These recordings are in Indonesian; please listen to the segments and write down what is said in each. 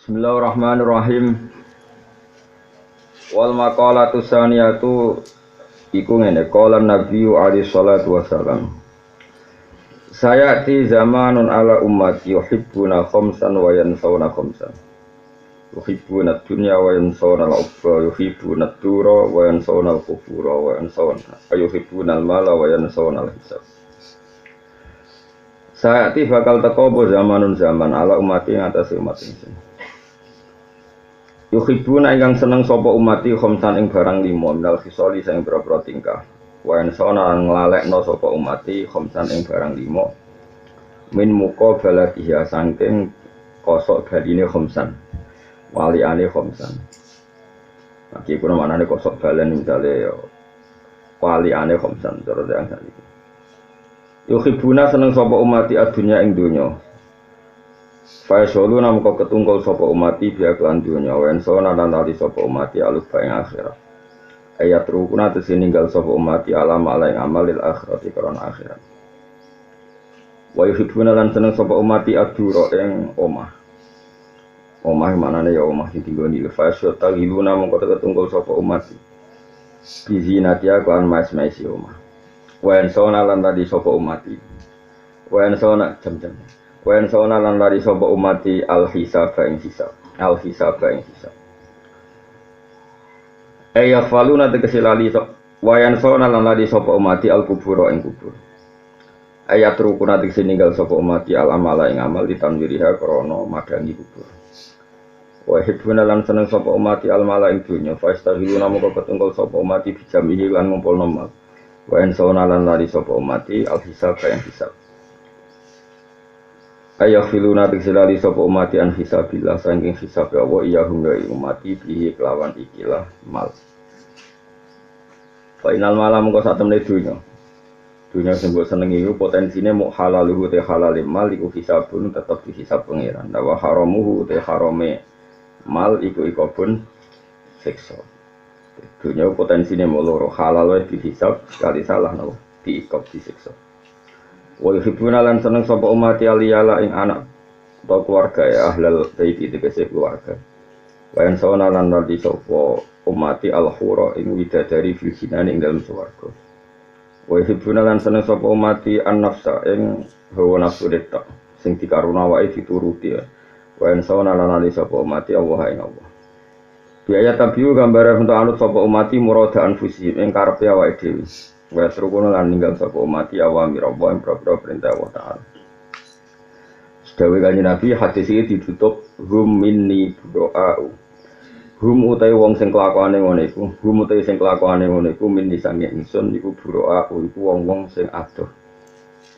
Bismillahirrahmanirrahim. Wal maqalatu tsaniyatu iku ngene, qala Nabiyyu alaihi salatu wasalam. Sayati zamanun ala ummati yuhibbuna khamsan wa yansawna khamsan. Yuhibbuna dunya wa yansawna al-ukhra, yuhibbuna ad-dura wa yansawna al-kufura wa yansawna yuhibbuna al-mala wa yansawna al-hisab. Sayati bakal teko apa zamanun zaman ala ummati ngatasi umat ingsun. Yuhibbuna ingkang seneng sapa umati khamsan ing barang lima minal khisali sing boro-boro tingkah. Wa insana nglalekno sapa umati khamsan ing barang lima min muka balatiha saking kosok baline khamsan. Waliane khamsan. Iki kuwi manane kosok balen misale waliane khamsan terus yang sakniki. Yuhibbuna seneng sapa umati adunya ing donya. Faisolu namko ketungkol sapa umati biya kelan dunya wen sona lan lali sapa umati alus bae akhirat. Ayat rukuna tesi ninggal sapa umati alam ala ing amalil akhirati karena akhirat. Wa yuhibbuna lan seneng sapa umati adura ing omah. Omah manane ya omah sing dinggoni faisol tagiluna mongko ketungkol sapa umati. Bizinatia kelan mas-masi omah. Wen sona lan lali sapa umati. Wen sona jam-jam. Wen sauna lan lari sapa umati al-hisaba ing hisab. Al-hisaba ing hisab. Ayya faluna tegese lali sapa wayan sauna lan lari sapa umati al-kubura ing kubur. Ayat rukuna tegese ninggal sapa umati al-amala ing amal ditanwiriha krana madangi kubur. Wa hibuna lan seneng sapa umati al-mala ing dunya fa istahiluna moko ketungkol sapa umati bijamihi lan ngumpulna mal. Wayan sauna lan lari sapa umati al-hisaba ing hisab. Ayah filuna tiksilali sopa umati an hisabillah saking hisab Allah iya hunggai umati bihi kelawan ikilah mal. Fainal malam kau saat temen dunya. Dunya sing mbok senengi iku potensine muk halaluhu te halale mal iku hisabun tetep dihisab pangeran. Wa haramuhu te harame mal iku pun siksa. Dunya potensine muk loro halal wae dihisab sekali salah napa diikop disiksa. Wa yuhibbuna lan seneng sapa umat aliyala ing anak atau keluarga ya ahlal baiti tegese keluarga. Wa yan sawana lan di sapa umati al-hura ing widadari fil jinan ing dalem swarga. Wa yuhibbuna lan seneng sapa umati an-nafsa ing hawa nafsu detak sing dikaruna wae dituruti ya. Wa yan sawana lan di sapa umati Allah ing Allah. Biaya tabiu gambare untuk anut sapa umati murada anfusihim ing karepe awake dhewe. Wa terukuna lan ninggal sapa umati awamir Allah ing propro perintah Allah Ta'ala. Sedawe kanjeng Nabi hadis iki ditutup hum minni doa'u. Hum utahe wong sing kelakuane ngono iku, hum utahe sing kelakuane ngono iku minni sange ingsun iku doa'u iku wong-wong sing adoh.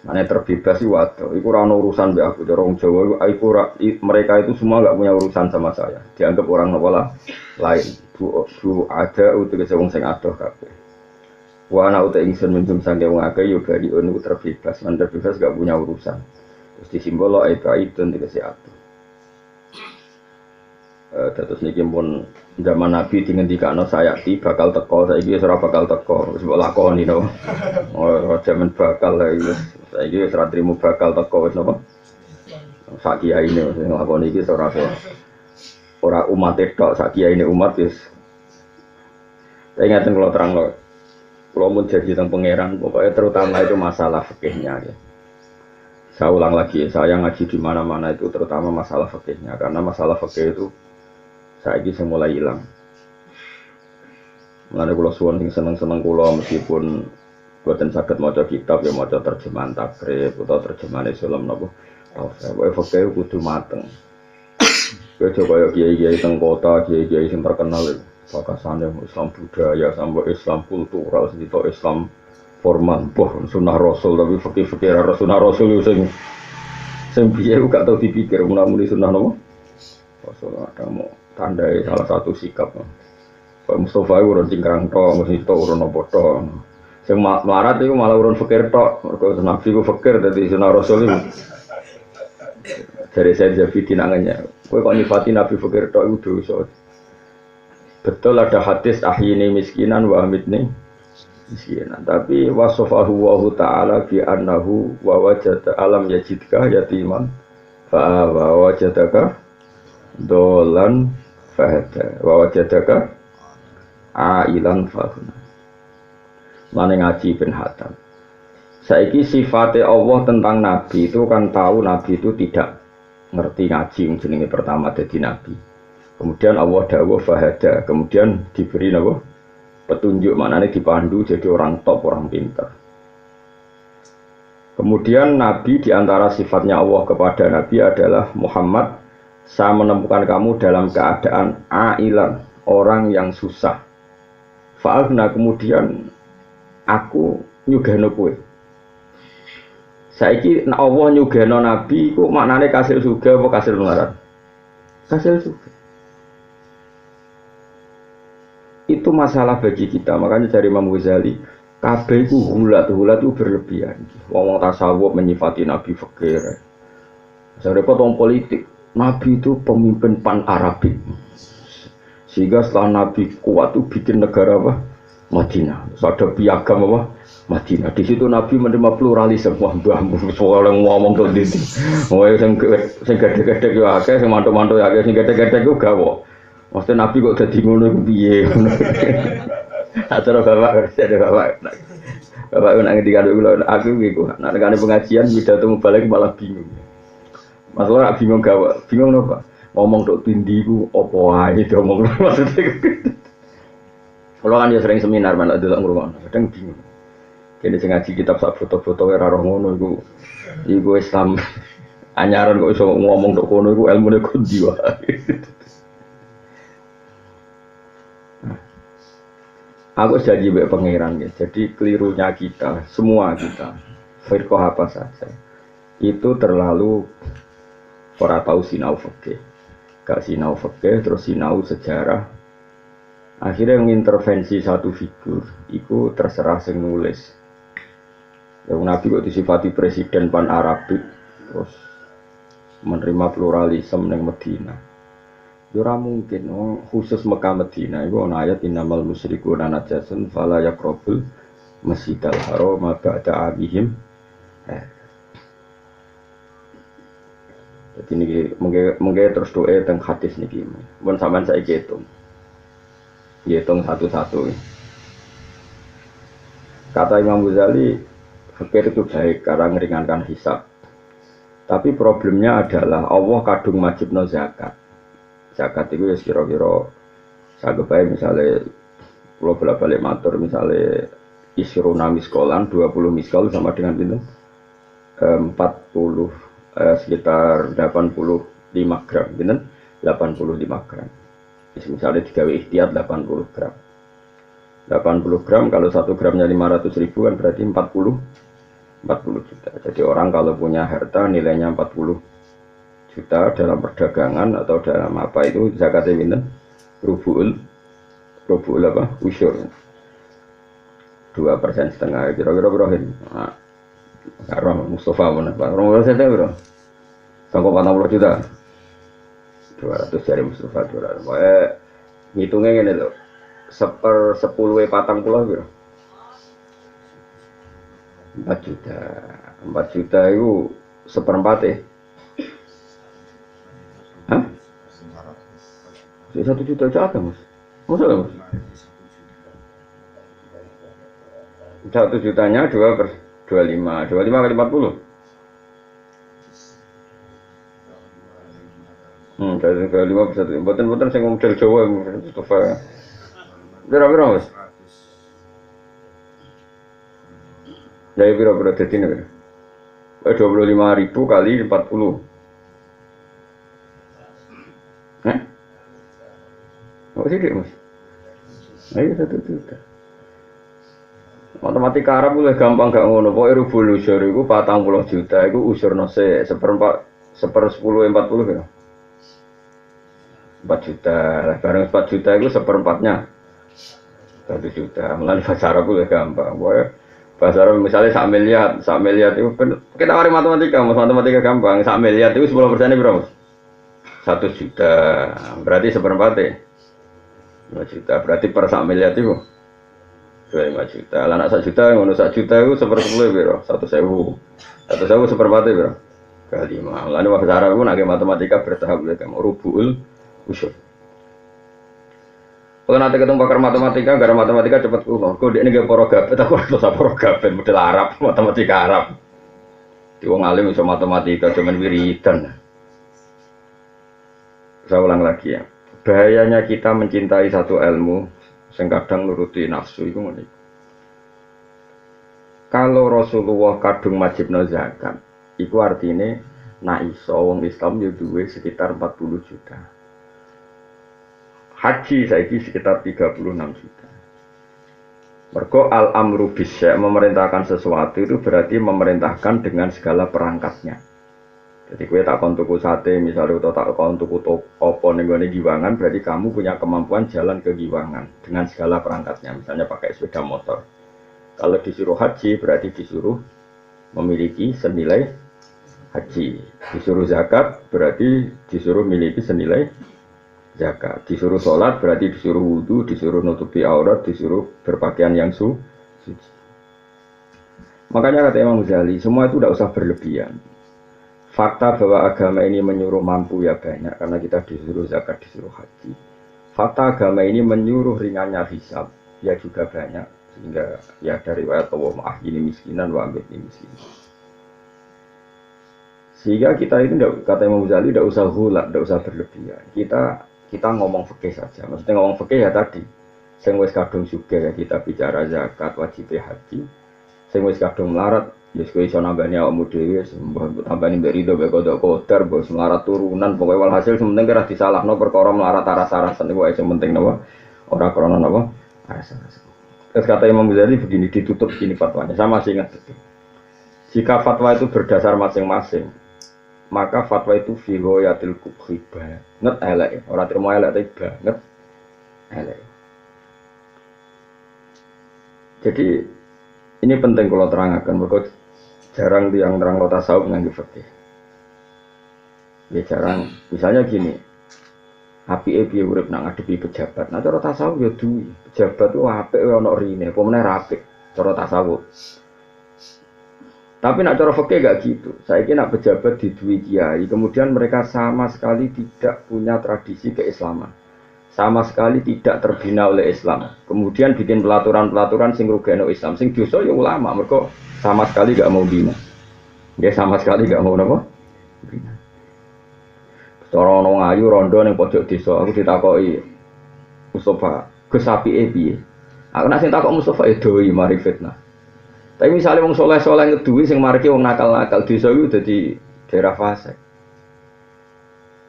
Mane terbebas iku adoh, iku ora ono urusan mbek aku cara wong Jawa iku mereka itu semua enggak punya urusan sama saya. Dianggap orang nopo lain. Bu ada utek wong sing adoh kabeh. Wa ana uta ingsun minjum sange wong akeh yo bari ono terbebas, man terbebas gak punya urusan. Terus disimbol itu tegese atuh. Dados niki pun zaman Nabi dingendikano sayati bakal teko, saiki wis ora bakal teko, wis mbok lakoni no. Oh, zaman bakal saiki wis ora trimo bakal teko wis napa? Sak kiyaine sing nglakoni iki ora umat tok, sak kiyaine umat wis. Ingatan kula terangno. Kalau mau jadi tentang pangeran, pokoknya terutama itu masalah fikihnya. Ya. Saya ulang lagi, saya ngaji di mana-mana itu terutama masalah fikihnya, karena masalah fikih itu saya ini mulai hilang. Mulai kalau suwon sing seneng-seneng kulo meskipun buatan sakit maca kitab ya maca terjemahan takrib atau terjemahan Islam nopo. Saya fikih kudu mateng. Kowe coba kiai-kiai teng kota, kiai-kiai sing terkenal itu. Pakasane Islam budaya sampai Islam kultural sedito Islam formal boh sunah Rasul tapi fikir-fikir sunah Rasul sing piye gak tau dipikir muni sunah nopo Rasul ada mau tandai salah satu sikap Pak Mustafa urun cingkrang tok mesti tok urun apa tok sing melarat iku malah urun fikir tok mergo nabi ku fikir dadi sunah Rasul iku dari saya jadi tinangannya kowe kok nyifati nabi fikir tok iku dosa. Betul ada hadis ahyini miskinan wa amitni miskinan. Tapi wasofahu wa ta'ala bi annahu wa wajada alam yajidka yatiman fa wa wajadaka dolan fahada wa wajadaka ailan faghna. Mane ngaji ben hatam. Saiki sifatnya Allah tentang Nabi itu kan tahu Nabi itu tidak ngerti ngaji jenenge pertama jadi Nabi. Kemudian Allah dawuh fahada, kemudian diberi apa? Petunjuk, maknanya dipandu jadi orang top, orang pintar. Kemudian Nabi diantara sifatnya Allah kepada Nabi adalah Muhammad, saya menemukan kamu dalam keadaan ailan, orang yang susah. Fa'alna, kemudian aku nyugeno kowe. Saiki Allah nyugeno Nabi iku maknane kasil juga apa kasil melarat? Kasil juga. Itu masalah bagi kita, makanya dari Imam Ghazali kabeh iku hulat itu berlebihan. Wong tasawuf menyifati Nabi fakir. Saya repot wong politik, Nabi itu pemimpin pan-Arabik. Sehingga setelah Nabi kuat itu bikin negara apa? Madinah. Ada piagam apa? Madinah. Di situ Nabi menerima pluralisme. Wah, mbahmu soal yang ngomong tuh di sini. Oh, yang gede-gede yo akeh, sing mantu-mantu akeh, sing gede-gede ku gawo. Maksudnya Nabi kok dadi ngono iku piye? Acara bapak, ada bapak. Bapak nak ngendikan kula aku iku, nek nekane pengajian pidato balik malah bingung. Masalah nak bingung gawe. Bingung napa? Ngomong tok tindi ku apa wae diomong maksudnya. Kalau kan ya sering seminar mana delok ngrungokno, kadang bingung. Kene sing ngaji kitab sak foto-foto ora roh ngono iku Islam anyaran kok iso ngomong tok kono iku ilmune kondi wae. Aku janji mbek pangeran ya. Jadi kelirunya kita, semua kita, firqah apa saja, itu terlalu ora tahu sinau fikih. Gak sinau fikih, terus sinau sejarah. Akhirnya mengintervensi satu figur, itu terserah sing nulis. Yang Nabi kok disifati presiden pan-Arabik, terus menerima pluralisme ning Madinah. Ora mungkin, khusus Mekah Madinah itu ana ayat innamal musyrikuuna najasun fala yaqrabul masjidal haram ba'da abihim. Jadi ini mungkin terus doa tentang hadis niki. Mun sampean saiki hitung satu-satu. Kata Imam Ghazali, fikir itu baik karena meringankan hisab. Tapi problemnya adalah Allah kadung wajibno zakat. Zakat itu ya kira-kira sagep bae misale kula bolak-balik matur misale isruna miskolan 20 miskol sama dengan pinten 40 sekitar 85 gram pinten 85 gram. Misalnya digawe ikhtiar 80 gram. 80 gram kalau 1 gramnya 500.000 kan berarti 40 juta. Jadi orang kalau punya harta nilainya 40 juta dalam perdagangan atau dalam apa itu zakatnya minta rubu'ul apa usyur 2,5% kira-kira berakhir. Nah, karena Mustafa mana pak? Orang saya bro, sanggup 40 juta, 200 dari Mustafa 200. Ngitungnya gini loh, 1/10 patang pulau bro, 4 juta, 4 juta itu 1/4 ya. Hah? 1 juta aja ada mas? Masa gak mas? 1 jutanya 2/25 kali 40 dari 25 bisa buatan saya ngomong dari Jawa Mustafa berapa mas? Jadi berapa jadi ini 25.000 kali 40 apa sih mas? Ayo 1 juta. Matematika Arab boleh gampang gak ngono. Pokoknya rubul usyur itu 40 juta. Itu usyur nose 1/10 40 ya. 4 juta. Barang 4 juta itu 1/4-nya 1 juta. Melalui bahasa Arab boleh gampang. Pokoknya bahasa Arab misalnya 1 miliar itu kita mari matematika. Matematika gampang. 1 miliar itu 10% berapa? 1 juta. Berarti 1/4 ya. 2 juta berarti per 1 miliar itu 25 juta. Lah nak 1 juta ngono 1 juta itu 1/10 piro? 1.000. 1.000 1/4 piro? Kali 5. Lah nek bahasa Arab ku nek matematika bertahap lek rubuul usul. Kalau nanti ketemu pakar matematika, gara matematika cepat kulo. Kau dia ini gak porogapet, aku harus apa porogapet, model Arab, matematika Arab. Di wong alim bisa matematika, cuman wiridan. Saya ulang lagi ya. Bahayanya kita mencintai satu ilmu, yang kadang nuruti nafsu itu ngene. Kalau Rasulullah kadung wajibno zakat, itu artinya nak iso wong Islam yo duwe sekitar 40 juta. Haji saiki sekitar 36 juta. Mergo al-amru bisya memerintahkan sesuatu itu berarti memerintahkan dengan segala perangkatnya. Jadi kue tak kon tuku sate misalnya atau tak kon tuku opo ning gone Giwangan berarti kamu punya kemampuan jalan ke Giwangan dengan segala perangkatnya. Misalnya pakai sepeda motor. Kalau disuruh haji berarti disuruh memiliki senilai haji. Disuruh zakat berarti disuruh memiliki senilai zakat. Disuruh sholat berarti disuruh wudu, disuruh nutupi aurat, disuruh berpakaian yang suci. Makanya kata Imam Ghazali, semua itu tidak usah berlebihan. Fakta bahwa agama ini menyuruh mampu ya banyak, karena kita disuruh zakat, disuruh haji. Fakta agama ini menyuruh ringannya hisab, ya juga banyak. Sehingga ya dari riwayat Allah ma'ahini miskinan wa amidni miskinan. Sehingga kita itu kata Imam Ghazali tidak usah hulat, tidak usah berlebihan. Kita ngomong fikih saja. Maksudnya ngomong fikih ya tadi. Sing wis kadung sugih ya kita bicara zakat, wajib haji. Sing wis kadung melarat, ya kowe iso nambani awakmu dhewe, tambani mbek rido mbek kodok kodar, bos melarat turunan, pokoke walhasil sementing kira disalahno perkara melarat aras-arasan iku sing penting napa? Ora krana napa? Aras-arasan. Terus kata Imam Ghazali begini, ditutup ini fatwanya. Saya masih ingat betul. Jika fatwa itu berdasar masing-masing, maka fatwa itu fihoyatil kubhi banget elek, orang terima elek tapi banget elek. Jadi ini penting kalau terangkan, mereka jarang yang terang lo tasawuf nganggo fikih. Ya jarang, misalnya gini, apike piye urip nang ngadepi pejabat. Nah cara tasawuf ya duwi, pejabat ku apik ono rine, apa meneh apik cara tasawuf. Tapi nak cara fikih gak gitu. Saya kira nak pejabat di dua kiai, kemudian mereka sama sekali tidak punya tradisi keislaman, sama sekali tidak terbina oleh Islam. Kemudian bikin pelaturan-pelaturan sing rugeno Islam, sing dosa ya ulama. Mereka sama sekali gak mau bina. Dia sama sekali gak mau napa? Bina. Cara ono ngayu rondo ning pojok desa, aku ditakoki Mustafa, Gus apike piye? Aku nak sing takok Mustafa doi mari fitnah. Tapi misalnya wong soleh-soleh ngeduwi sing mariki wong nakal-nakal desa iku dadi daerah fasik.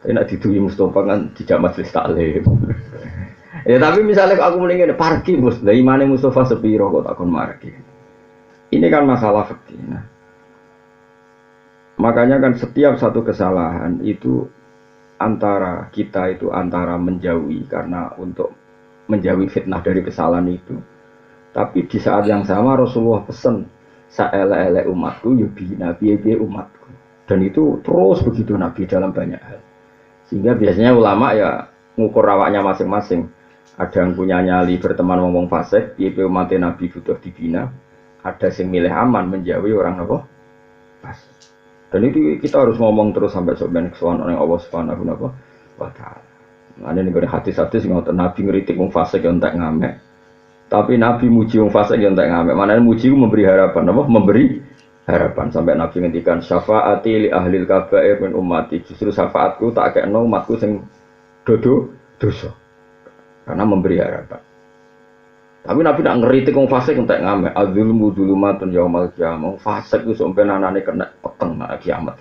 Tapi nek diduwi Mustofa kan dijak majelis taklim. Ya tapi misalnya aku muni ngene, parki Mus, lha imane Mustofa sepiro kok takon marki. Ini kan masalah fikih. Nah, makanya kan setiap satu kesalahan itu antara kita itu antara menjauhi karena untuk menjauhi fitnah dari kesalahan itu. Tapi di saat yang sama Rasulullah pesan saele-ele umatku ya bina piye umatku. Dan itu terus begitu Nabi dalam banyak hal. Sehingga biasanya ulama ya ngukur awaknya masing-masing. Ada yang punya nyali berteman ngomong fasik, piye umatnya Nabi butuh dibina. Ada yang milih aman menjauhi orang apa? Fasik. Dan itu kita harus ngomong terus sampai sampai kesuwan oleh Allah Subhanahu wa taala. Nah, ini nih hadis-hadis ngoten Nabi ngritik wong fasik yang tak ngamek. Tapi Nabi muji wong fasik yang tak ngamek. Mana muji memberi harapan, apa? Memberi harapan sampai Nabi ngendikan syafaati li ahlil kabair min ummati. Justru syafaatku tak kekno umatku sing dosa. Karena memberi harapan. Tapi Nabi nak ngeritik wong fasik yang tak ngamek. Adzulmu dzulumatun yaumal qiyamah. Fasik ku sampe nanane kena peteng nak kiamat.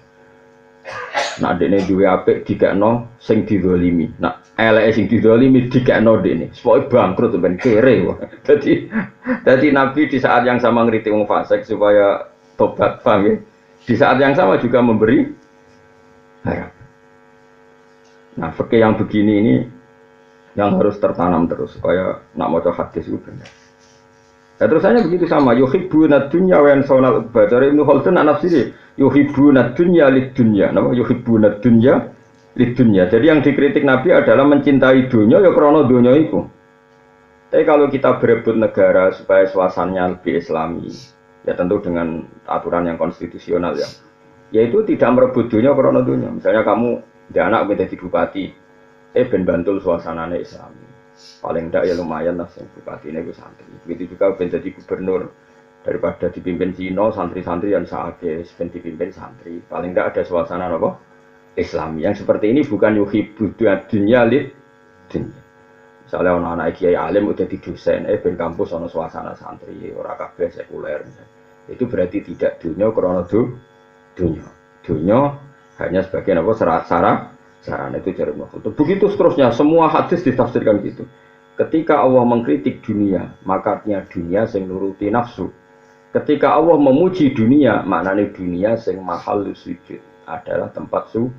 Nak dekne duwe apik dikekno sing dizalimi. Nak eleke sing dizalimi dikekno dekne. Supaya bangkrut ben kere. Jadi Nabi di saat yang sama ngritik wong fasik supaya tobat, paham ya? Di saat yang sama juga memberi harapan. Nah, fikih yang begini ini yang harus tertanam terus supaya nak maca hadis itu benar. Ya, terusannya begitu sama. Yuhibbuna dunya wa yansawna al-ukhra. Ibnu Khaldun nafsiri yuhibbuna dunya lid-dunya. Napa yuhibbuna dunya lid-dunya. Jadi yang dikritik Nabi adalah mencintai dunya ya krana dunya iku. Tapi kalau kita berebut negara supaya suasananya lebih islami, ya tentu dengan aturan yang konstitusional ya. Yaitu tidak merebut dunya krana dunya. Misalnya kamu dia anak menjadi bupati. Ben bantul suasanane Islam. Paling ndak ya lumayan lah sing bupatine ku santri. Begitu juga ben jadi gubernur daripada dipimpin Cina santri-santri yang saake ben dipimpin santri. Paling ndak ada suasana apa? Islam yang seperti ini bukan yuhibbu dunya lid dunya. Misalnya anak-anak kiai alim udah di dosen, ben kampus ono suasana santri, ora kabeh sekuler. Itu berarti tidak dunia karena dunia. Dunia hanya sebagai apa sarana itu jari makhluk. Begitu seterusnya semua hadis ditafsirkan gitu. Ketika Allah mengkritik dunia, maka artinya dunia sing nuruti nafsu. Ketika Allah memuji dunia, maknanya dunia sing mahal sujud adalah tempat sujud.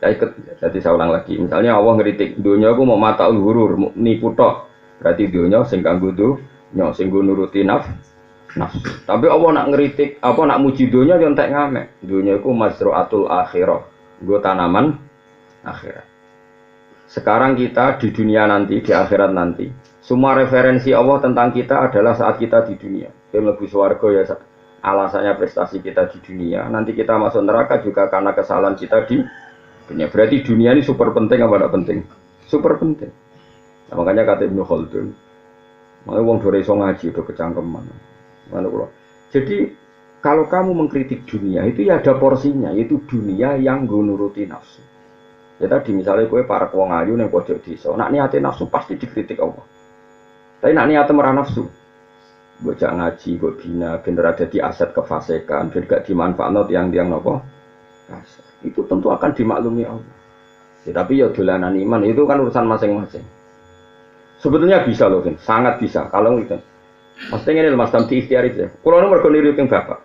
Jadi saya ulang lagi, misalnya Allah ngeritik dunia aku mau mata ulhurur, nipu tok, berarti dunia sing kanggo dunya, sing nuruti nafsu. Tapi Allah nak ngeritik, apa nak muji dunia yo entek ngamek. Dunia iku mazraatul akhirah, nggo tanaman akhirat. Sekarang kita di dunia nanti, di akhirat nanti, semua referensi Allah tentang kita adalah saat kita di dunia. Kita mlebu swarga ya alasannya prestasi kita di dunia. Nanti kita masuk neraka juga karena kesalahan kita di dunia. Berarti dunia ini super penting apa tidak penting? Super penting. Nah, makanya kata Ibnu Khaldun, makanya wong dore iso ngaji udah kecangkeman. Jadi kalau kamu mengkritik dunia itu ya ada porsinya, yaitu dunia yang nuruti nafsu. Ya tadi misalnya kowe para wong ayu ning pojok desa, nak niate nafsu pasti dikritik Allah. Tapi nak niate merah nafsu, bocah ngaji, kok bina, bener dadi aset kefasikan, ben gak dimanfaatno tiang-tiang napa? Itu tentu akan dimaklumi Allah. Ya, tapi ya dolanan iman itu kan urusan masing-masing. Sebetulnya bisa loh, sangat bisa. Kalau itu, maksudnya ini Mas Tamti ikhtiar itu. Kalau ini mereka niru yang bapak.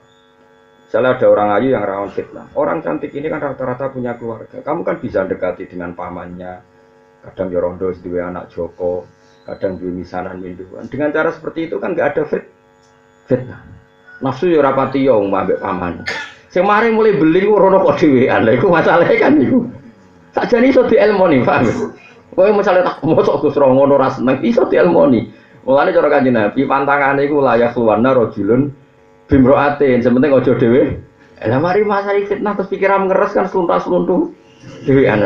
Misalnya ada orang ayu yang rawan fitnah. Orang cantik ini kan rata-rata punya keluarga. Kamu kan bisa dekati dengan pamannya. Kadang ya rondo dua anak Joko, kadang dua misanan minduan. Dengan cara seperti itu kan nggak ada fitnah. Nafsu ya rapati yo mbak paman. Semarin mulai beli rono kok dhewean. Lha iku masalahe kan iku. Sakjane iso dielmoni, paham. Kowe misale tak mosok Gus Ro ngono ra seneng iso dielmoni. Mulane cara Kanjeng Nabi pantangane iku layak luwana rajulun bimroatin, sementing aja dhewe. Lah mari masalah fitnah terus pikiran ngeres kan sluntas-sluntu dhewean.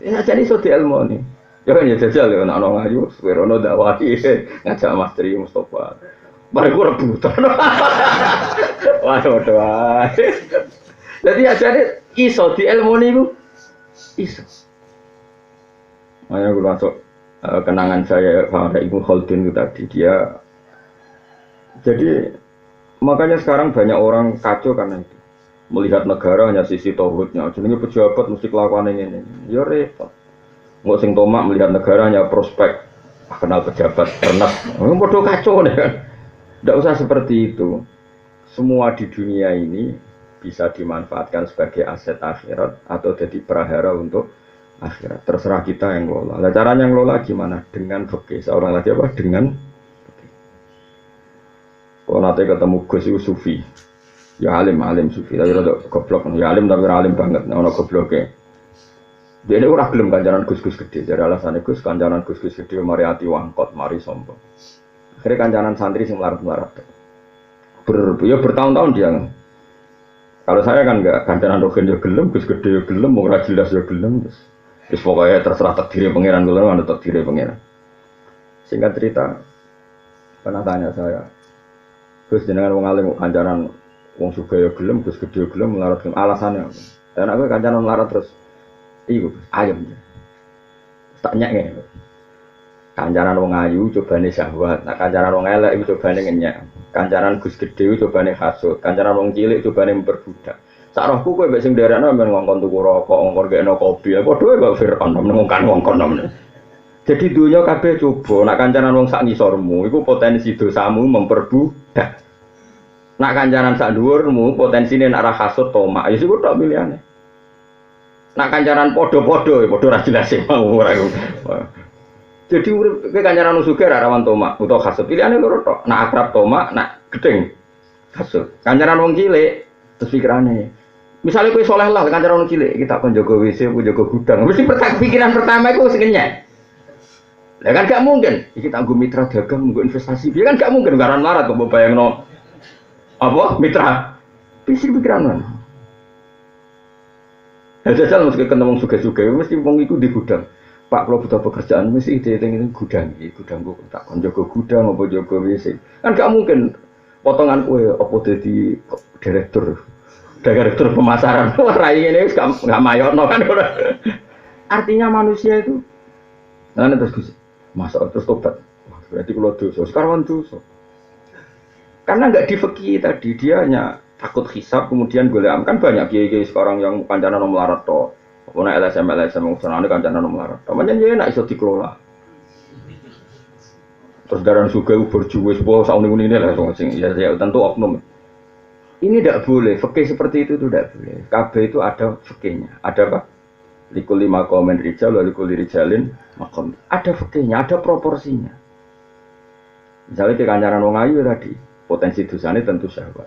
Ya sakjane iso dielmoni. Ya kan ya jajal ya ana ngayu, suwerono dakwahi ngajak Mas Tri Mustofa. Mari ku rebutan. Waduh. Jadi ajane iso dielmoni ku iso. Makanya aku masuk kenangan saya pada Ibu Khaldun itu tadi dia. Jadi makanya sekarang banyak orang kacau karena itu. Melihat negara hanya sisi tauhidnya. Jadi pejabat mesti kelakuan ini. Ya repot. Nggak sing tomak melihat negara hanya prospek. Kenal pejabat pernah. Bodoh kacau deh kan. Tidak usah seperti itu. Semua di dunia ini bisa dimanfaatkan sebagai aset akhirat atau jadi prahara untuk akhirat. Terserah kita yang ngelola. Nah, caranya ngelola gimana? Dengan fikih. Seorang lagi apa? Dengan fikih. Kalau nanti ketemu Gus itu sufi. Ya alim sufi. Tapi rada goblok. Ya alim tapi alim banget. Nah, ono gobloknya. Dia ini orang belum kancanan Gus-Gus gede. Jadi alasannya Gus kancanan Gus-Gus gede mari hati wangkot, mari sombong. Akhirnya kancanan santri yang melarat-melarat. Bertahun-tahun dia. Kalau saya kan enggak, kancanan rogen ya gelem, Gus gede ya gelem, mau jelas ya gelem. Terus pokoknya terserah takdirnya pangeran, gelem ada takdirnya pangeran. Singkat cerita, pernah tanya saya, Gus jenengan wong alim kancanan wong sugih ya gelem, Gus gede ya gelem, melarat gelem. Alasannya apa? Dan aku kancanan melarat terus, iku ayam. Tak nyek. Kancanan wong ayu cobane syahwat, nah kancanan wong elek iku cobane ngenyek. Kancanan Gus gede iku cobane hasud, kancanan wong cilik cobane memperbudak. Sak rohku kowe mbek sing nderekno men ngongkon tuku rokok, ngongkon gekno kopi, padha wae kok Firaun ngongkon namne. Jadi dunya kabeh coba, nak kancanan wong sak ngisormu iku potensi dosamu memperbudak. Nak kancanan sak dhuwurmu potensine nak ra hasud tomak, ya iku tok pilihane. Nak kancanan padha-padha, padha ra jelas mau ora iku. Jadi urip kowe kancanan sugih ra rawan tomak utawa hasud. Pilihane loro tok. Nak akrab tomak, nak gedeng hasud. Kancanan wong cilik terus pikirane. Misalnya kowe soleh lah kancanan wong cilik, kita kon jaga WC, ku jaga gudang. Mesti pikiran pertama iku sing nyek. Lah kan gak mungkin. Iki tak nggo mitra dagang, nggo investasi. Dia kan gak mungkin garan larat kok bayangno. Apa? Mitra. Pisi pikiran. Jajal mesti ketemu wong sugih-sugih, mesti wong iku di gudang. Pak kalau butuh pekerjaan mesti ide ini gudang gue tak kon jaga gudang apa jaga WC. Kan gak mungkin potongan kue apa jadi direktur pemasaran. Rai ini gak mayorno kan. Artinya manusia itu nah terus masuk terus tobat. Berarti kalau dosa sekarang dosa. Karena nggak difeki tadi dia hanya takut hisab kemudian golek kan banyak kiai sekarang yang kancana melarat to. Apa LSM ngusane kancana melarat. Namanya dia enak iso dikelola. Terus daran juga berjuwe sebuah sauni ini lah sing ya tentu oknum. Ini tidak boleh, fikih seperti itu tidak boleh. KB itu ada fikihnya. Ada apa? Likul lima komen rijal lalu likul rijalin makom. Ada fikihnya, ada proporsinya. Misalnya ke kancaran wong ayu tadi, potensi dosanya tentu syahwat.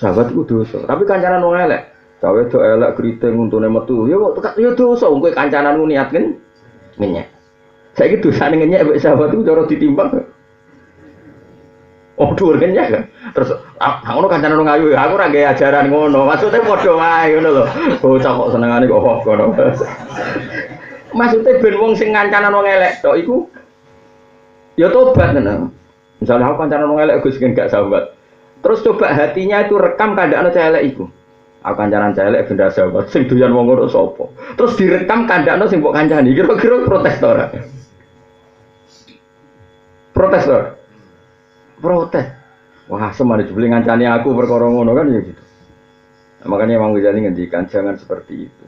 Syahwat itu dosa. Tapi kancaran wong elek, cawe itu elek keriting untune metu. Ya kok ya dosa wong kowe kancanan niat kan ngenyek. Saiki dosane ngenyek mek syahwat itu cara ditimbang. Oh dhuwur ngenyek kan. Terus ngono kancanan wong ayu, aku ora gawe ajaran ngono. Maksudnya padha wae ngono lho. Bocah kok senengane kok ngono. Maksudnya ben wong sing kancanan wong elek tok iku ya tobat tenan. Misalnya aku kancanan wong elek Gus gak sahabat. Terus coba hatinya itu rekam kandhane celek iku. Aku kancanan celek benda sahabat sing doyan wong ngono sapa. Terus direkam kandhane sing mbok kancani. Kira-kira protes to ora? Protes to. Protes. Wah, semane jebule ngancani aku perkara ngono kan ya gitu. Nah, makanya Imam Ghazali ngendikan jangan seperti itu.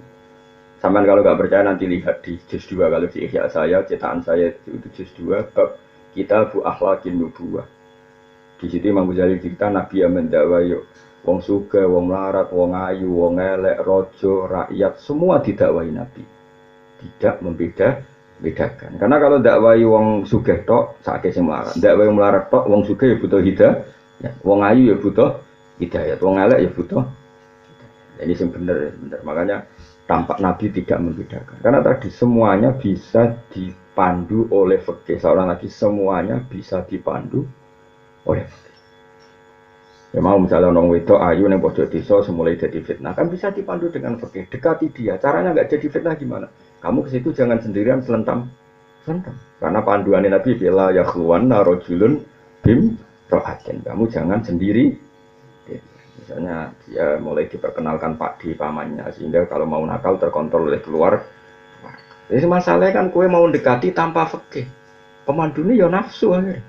Sampai kalau nggak percaya nanti lihat di juz 2 kalau di Ihya saya, cetakan saya itu juz 2 bab Kitabu Akhlaqin Nubuwah. Di situ Imam Ghazali cerita Nabi yang mendakwa yuk wong sugih, wong melarat, wong ayu, wong elek, raja, rakyat semua didakwai Nabi. Tidak membedakan. Karena kalau dakwai wong sugih tok sakit sing melarat. Dakwai wong melarat tok wong sugih ya butuh hidayah. Ya, wong ayu ya butuh hidayah, wong elek ya butuh. Ini yang benar. Makanya tampak Nabi tidak membedakan. Karena tadi semuanya bisa dipandu oleh fikih. Seorang lagi semuanya bisa dipandu oleh fikih. Ya mau misalnya orang wedok ayu yang pojok desa semulai jadi fitnah kan bisa dipandu dengan fikih. Dekati dia. Caranya nggak jadi fitnah gimana? Kamu ke situ jangan sendirian selentam. Karena panduan Nabi bila yakhluwanna rajulun bim ro'atin. Kamu jangan sendiri. Misalnya dia mulai diperkenalkan Pak di pamannya sehingga kalau mau nakal terkontrol oleh keluar. Jadi masalahnya kan kue mau mendekati tanpa fikih. Pemandunya ya nafsu akhirnya.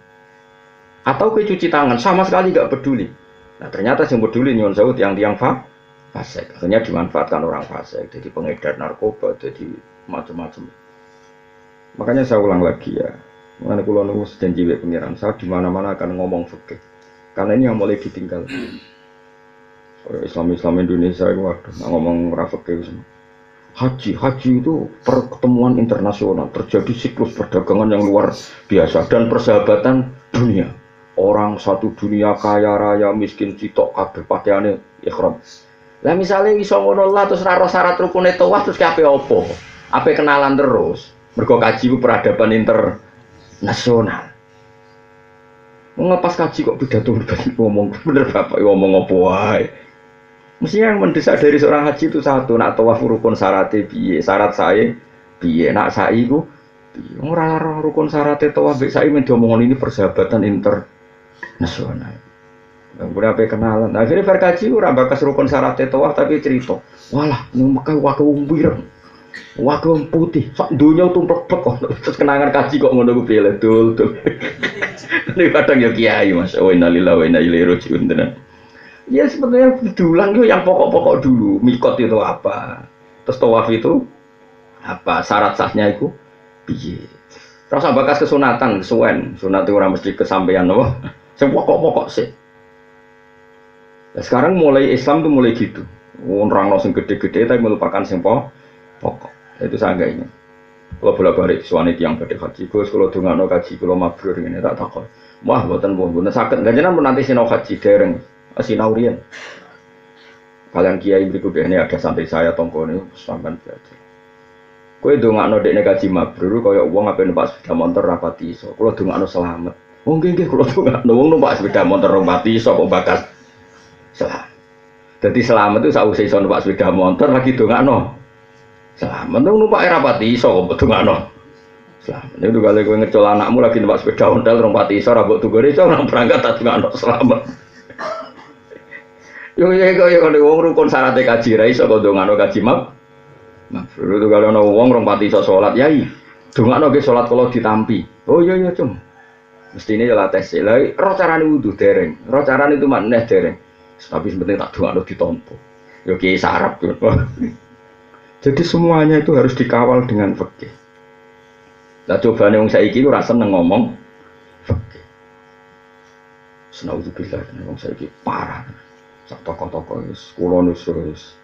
Atau kue cuci tangan sama sekali gak peduli. Nah ternyata yang peduli nyon saud yang fasik. Akhirnya dimanfaatkan orang fasik. Jadi pengedar narkoba, jadi macam-macam. Makanya saya ulang lagi ya. Mengenai kulo nunggu janji wek pengiran saya di mana-mana akan ngomong fikih. Karena ini yang mulai ditinggal. Islam Indonesia itu waduh ngomong fikih semua. Haji itu pertemuan internasional, terjadi siklus perdagangan yang luar biasa dan persahabatan dunia. Orang satu dunia kaya raya miskin citok kabeh pakaiane ihram. Lah misale iso ngono lah terus ora syarat rukune tawaf terus kabeh opo? Ape kenalan terus. Mergo kaji ku peradaban internasional. Ngepas kaji kok pidato ngomong bener Bapak ngomong apa wae. Mestinya yang mendesak dari seorang haji itu satu, nak tawaf rukun syaratnya piye, syarat saya piye, nak saya itu ora rukun syaratnya tawaf saya mendomongin ini persahabatan internasional. Kemudian apa kenalan, akhirnya verkaji ora bakas rukun syaratnya tawaf tapi cerita, walah Mekah wae umbir, wae putih, sak dunia tumplek kok, terus kenangan kaji kok ngono ku piye dul. Ini kadang ya kiai Mas, wa inna lillahi wa inna ilaihi raji'un tenan. Ya sebetulnya diulang itu yang pokok-pokok dulu. Mikot itu apa? Terus tawaf itu apa? Syarat sahnya itu piye? Terus bakas kesunatan, kesuwen. Sunat itu orang mesti kesampaian loh. Yang pokok-pokok sih. Nah, sekarang mulai Islam itu mulai gitu. Orang sing gede-gede tapi melupakan sing pokok. Itu sangat ini. Kalau bolak-balik suami yang pada haji, kalau dongano kaji, kalau mabrur ini tak takut. Wah, buatan sakit. Ganjaran pun nanti sinau haji dereng. Sinaurian. Kalian kiai berikutnya ini ada santri saya tongkone sampean belajar. Kowe ndongakno dekne kaji mabrur kaya wong ape numpak sepeda motor rapati iso. Kula ndongakno selamat. Wong nggih kula ndongakno wong numpak sepeda motor rapati iso kok bakas selamat. Dadi selamat itu sausé iso numpak sepeda motor lagi ndongakno. Selamat wong numpak rapati iso kok ndongakno. Selamat. Itu kalau kowe ngecol anakmu lagi numpak sepeda ontel rong pati iso ra mbok tugone iso nang berangkat tak ono selamat. Yo kalau wong rukun syarat kaji ra iso kok ndongano kaji map. Nah, itu kalau ana wong rong pati iso salat, yai. Dongakno ge salat kula ditampi. Oh iya Cung. Mestine ya latih sik. Lah roh carane wudu dereng. Roh carane itu maneh dereng. Tapi sebenarnya tak dongakno ditampa. Yo ki sarap. Jadi semuanya itu harus dikawal dengan fikih. Lah cobane wong saiki ora seneng ngomong fikih. Senauzubillah wong saiki parah. Sak toko-toko wis kula nusus.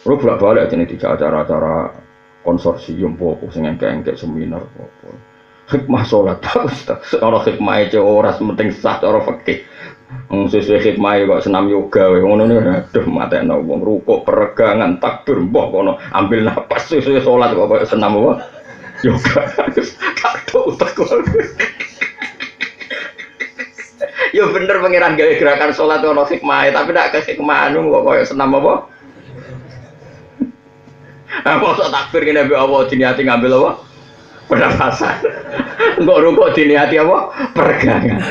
Ora bolak-balik jenenge dijak acara-acara konsorsium apa sing engke-engke seminar apa. Hikmah salat Ustaz. Ora hikmah ora penting sah cara fikih. Wong sesuai hikmah kok senam yoga wae ngono aduh matekno wong rukuk peregangan takbir mbah kono ambil napas sesuai salat kok koyo senam apa yoga kado utek yo bener pangeran gawe gerakan salat ono hikmah tapi nek ke hikmah anu kok koyo senam apa apa takbir ngene mbek Allah diniati ngambil apa pernafasan engko rukuk diniati apa peregangan.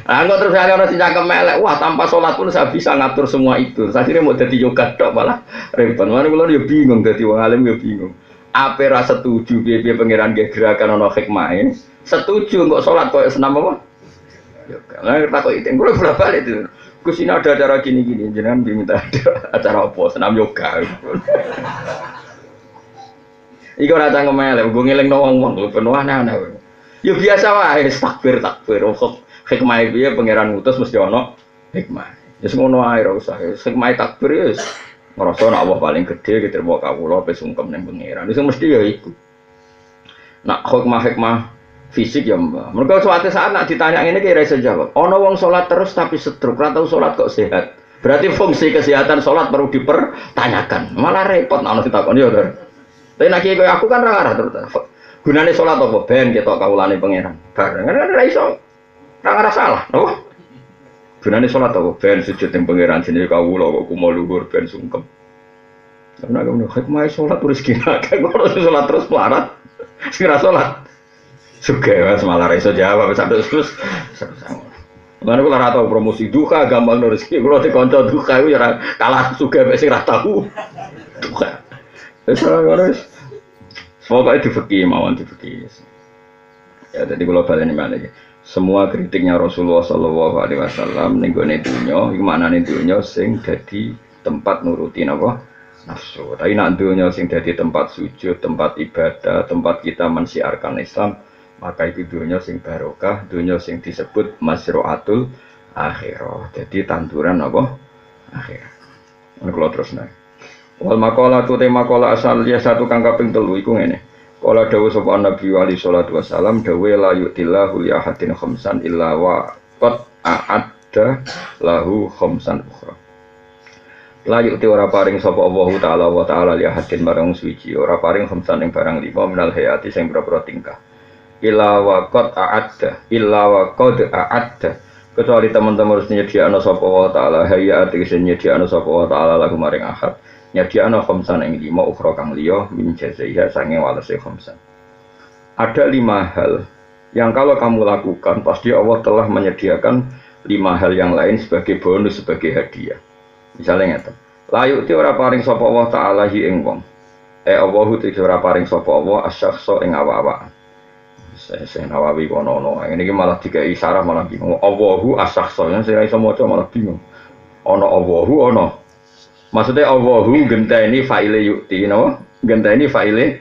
Nah, enggak terus ada orang sejak kemelek, wah tanpa sholat pun saya bisa ngatur semua itu. Saya kira mau jadi yoga dok malah repot. Mana kalau dia bingung, jadi wong alim dia bingung. Apa rasa setuju biaya pangeran gerakan ono hikmah? Setuju enggak sholat kok senam apa? Yoga. Nah kita kok itu, gue berapa kali itu? Kusini ada acara gini-gini, jangan diminta acara apa? Senam yoga. Iku rasa kemelek, gue ngiling ngomong, gue penuh aneh-aneh. Ya biasa wae, takbir. Hikmah itu ya pangeran ngutus mesti ono hikmah. Ya ngono ae ora usah. Hikmah takbir ya wis ngrasa nek Allah paling gedhe diterima kawula pe sungkem ning pangeran. Wis mesti ya iku. Nak hikmah fisik ya mbah. Mergo suatu saat nak ditanya ngene ki ora iso jawab. Ana wong salat terus tapi stroke, ora tau salat kok sehat. Berarti fungsi kesehatan salat perlu dipertanyakan. Malah repot ana ditakoni ya, Dor. Tapi nek koyo aku kan ora ngarah. Gunane salat apa? Ben ketok kawulane pangeran. Bareng ora iso. Ora salah, no? Gunane salat apa? Ben sujud ning pangeran jenenge kawula kok kumo luhur ben sungkem. Karena kamu hikmah salat rezeki akeh kok salat terus melarat. Sing ra salat. Sugih wis malah iso jawab wis terus. Lan kula ora tau promosi duka gampang rezeki. Kula dikonco duka iku ya kalah sugih mek sing ra tau. Duka. Wis ora wis. Pokoke difeki mawon difeki. Ya dadi kula baleni malih. Semua kritiknya Rasulullah Sallallahu Alaihi Wasallam ning gone dunya, iku maknane dunya sing dadi tempat nuruti napa nafsu. Tapi nak dunya sing dadi tempat sujud, tempat ibadah, tempat kita mensiarkan Islam, maka itu dunya sing barokah, dunya sing disebut masroatul akhirah. Jadi tanduran apa? Akhirah. Ono kula terusna. Wal maqala tu tema maqala asal ya satu kang kaping 3 iku ngene. Kala dawuh sapa Nabi alaihi salatu wasalam dawuh la yu'tillahu li ahadin khamsan illa wa qad a'adda lahu khamsan ukhra. La yu'ti ora paring sapa Allah taala wa taala li ahadin marang suci ora paring khamsan ing barang 5 minal hayati sing boro-boro tingkah. Illa wa qad a'adda kecuali teman-teman harus nyediakno sapa Allah taala hayati sing nyediakno sapa Allah taala lahu maring ahad. Nyadiana khamsan yang 5 ukhra kang liya min jazaiha sange walase khamsan. Ada 5 hal yang kalau kamu lakukan pasti Allah telah menyediakan 5 hal yang lain sebagai bonus, sebagai hadiah. Misalnya ngeten. Layu ti ora paring sapa Allah taala hi ing wong. Allahu ti ora paring sapa Allah asyakhsa ing awak-awak. Saya Nawawi kono ini malah dikai syarah malah bingung. Allahu asyakhsa yang saya iso maca malah bingung. Ana Allahu ana maksudnya Allahu genteni fa'ile yukti, no? Genteni fa'ile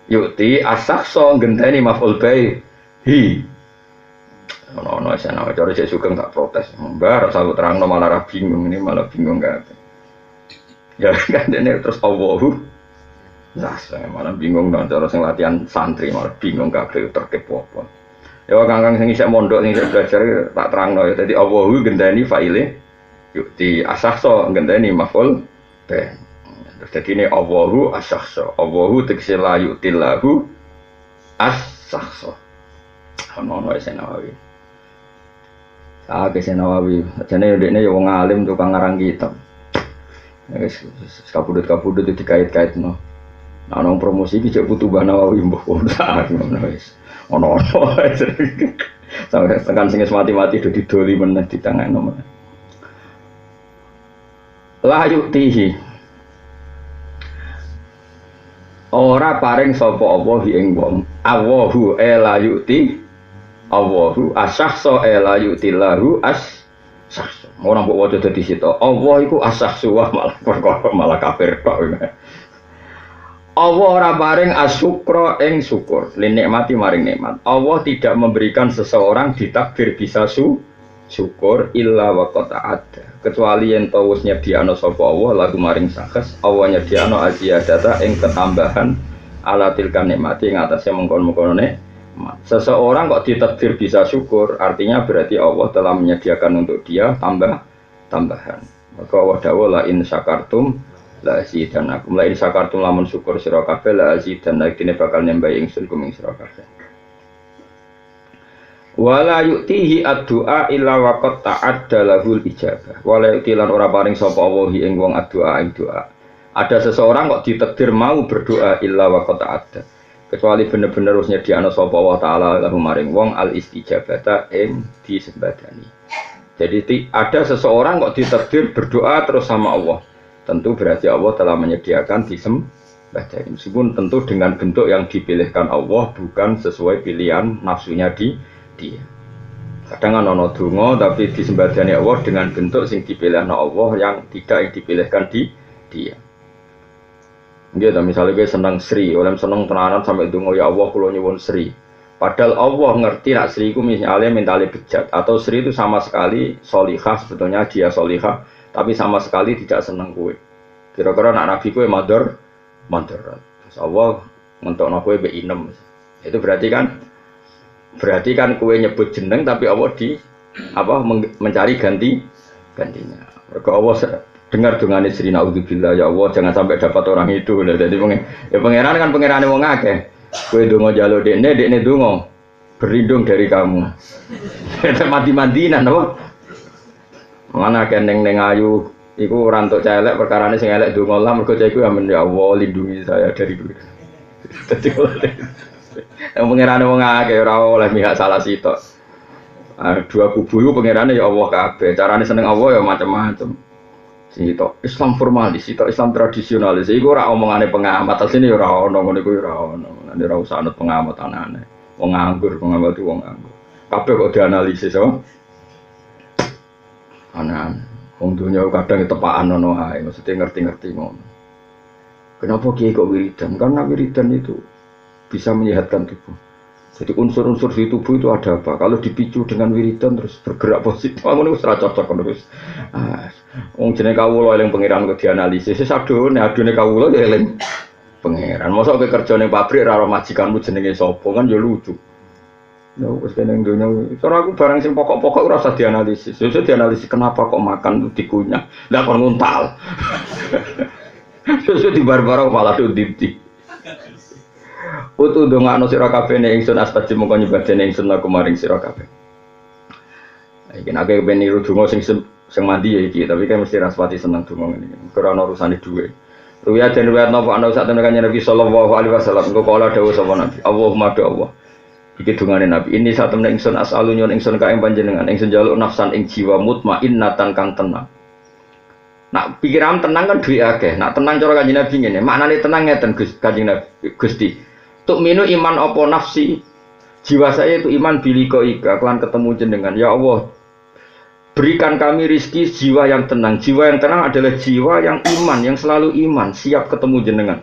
yukti, asakso genteni maf'ul bai hi. No, saya nama cari saya suka nggak protes. Mbak, rasa terang no malah bingung ini malah bingung nggak. Ya kan ini terus Allahu, nah saya malah bingung dong. Cara saya latihan santri malah bingung nggak terkepo apa. Ya kang sing isek mondok sing belajar tak terang no. Jadi Allahu genteni fa'ile yukti, asakso genteni maf'ul. Jadi ini Allahu as-sakhsa. Allahu tegese la yu'tillahu as-sakhsa. Ono Syekh Nawawi. Syekh Nawawi. Jane ndekne ya wong alim tukang ngarang kitab. Wis kabudut-kabudut itu dikait-kaitno. Nah, nong promosi iki cek putu Mbah Nawawi mbah kota ngono wis. Ono-ono. Sampai tekan sing mati-mati do didoli meneh di tangan nomor. La yuktihi. Ora paring sapa Allah ing wong. Allahu la yukti. Allahu asyahsa la yuktillahu asyahsa. Ora mbok waca dadi sita. Allah iku asyahsu malah perkara malah kafir tok. Allah ora paring asyukra ing syukur, linikmati maring nikmat. Allah tidak memberikan seseorang ditakdir bisa syukur illa wa qad ada. Kecuali yen to wis nyediakno sapa Allah lagu maring sakes, Allah nyediakno aziyadata ing ketambahan ala tilkan nikmati ing atase mengkon-mengkono nikmat. Seseorang kok ditakdir bisa syukur, artinya berarti Allah telah menyediakan untuk dia tambahan. Maka Allah dawuh la in syakartum la azidannakum la in syakartum lamun syukur sira kabeh la azidannakum dene bakal nyambai ingsun kuming sira kabeh. Wala yu'tihi ad-du'a illa waqad ta'adda lahul ijabah. Wala yu'tilan ora paring sapa Allah ing wong ad-du'a ing doa. Ada seseorang kok ditakdir mau berdoa illa waqad ta'adda. Kecuali bener-bener wis nyediakno sapa Allah taala lahu maring wong al-istijabata ing disembadani. Jadi ada seseorang kok ditakdir berdoa terus sama Allah. Tentu berarti Allah telah menyediakan disembadani. Meskipun tentu dengan bentuk yang dipilihkan Allah bukan sesuai pilihan nafsunya dia. Kadang ana donga tapi disembadani Allah dengan bentuk sing dipilihkan Allah yang tidak dipilihkan dia. Nggih ta misale kowe seneng Sri, oleh seneng tenanan sampai donga ya Allah kula nyuwun Sri. Padahal Allah ngerti nak Sri itu misalnya mentale bejat atau Sri itu sama sekali solihah, sebetulnya dia solihah tapi sama sekali tidak seneng kue. Kira-kira nak Nabi kue mandor. Terus Allah mentokno kue be inem. Itu berarti kan kue nyebut jeneng tapi Allah mencari gantinya. Maka Allah dengar dungane Sri naudzubillah ya Allah jangan sampai dapat orang itu. Jadi pangeran kan pangerane wong akeh. Kue donga njaluk dekne donga berlindung dari kamu. Mati-matinan apa? Mana keneng neng ayu, iku rantuk celek perkarane sing elek donga lah mergo cah iku ya Allah lindungi saya dari duit. Dadi yang pangerane wong akeh ora oleh mihak salah sitok. Dua kubu iku pangerane ya Allah kabeh. Carane seneng Allah ya macam-macam. Sitok Islam formalis, sitok Islam tradisionalis. Iku ora omongane pengamat, asline ya ora ono ngono iku ora ono. Nek ora usah anut pengamat anane. Wong nganggur, pengamat itu wong nganggur. Kabeh kok dianalisis apa? Anan, wong dunya kadang tepakan ono ae, maksudnya ngerti-ngerti ngono. Kenapa kiai kok wiridan? Karena wiridan itu bisa menyehatkan tubuh. Jadi unsur-unsur di tubuh itu ada apa? Kalau dipicu dengan wiridan terus bergerak positif, ngono wis ora cocok terus. Wong jenenge kawula eling pangeran kok dianalisis. Wis adune kawula ya eling pangeran. Mosok kowe kerja ning pabrik ora majikanmu jenenge sapa kan ya lucu. Ya wis kene dunya. Cara aku barang sing pokok-pokok ora usah dianalisis. Wis dianalisis kenapa kok makan dikunyah. Lah kon nguntal. Wis di bar-bar malah diti. Utu dongakno sira kabeh ning ingsun astajib mongko nyebadene ingsun aku maring sira kabeh. Iki nek ben niru donga sing mandi ya iki, tapi kan mesti raspati seneng donga ngene. Karena urusane dhuwit. Ruwiyat dan riwayat napa ana sak tenan kanjeng Nabi sallallahu alaihi wasallam engko kala dawuh sapa Nabi. Allahumma do Allah. Iki dungane Nabi, ini sak temen ingsun as'alu nyon ingsun ka ing panjenengan, ingsun njaluk nafsan ing jiwa mutmainnatan kang tenang. Nak pikiran tenang kan duwe akeh. Nak tenang cara kanjeng Nabi ngene, maknane tenang ngeten Kanjeng Nabi Gusti. Tuk minu iman apa nafsi? Jiwa saya itu iman biliko ika, kelan ketemu jenengan. Ya Allah, berikan kami rizki jiwa yang tenang. Jiwa yang tenang adalah jiwa yang iman, yang selalu iman, siap ketemu jenengan.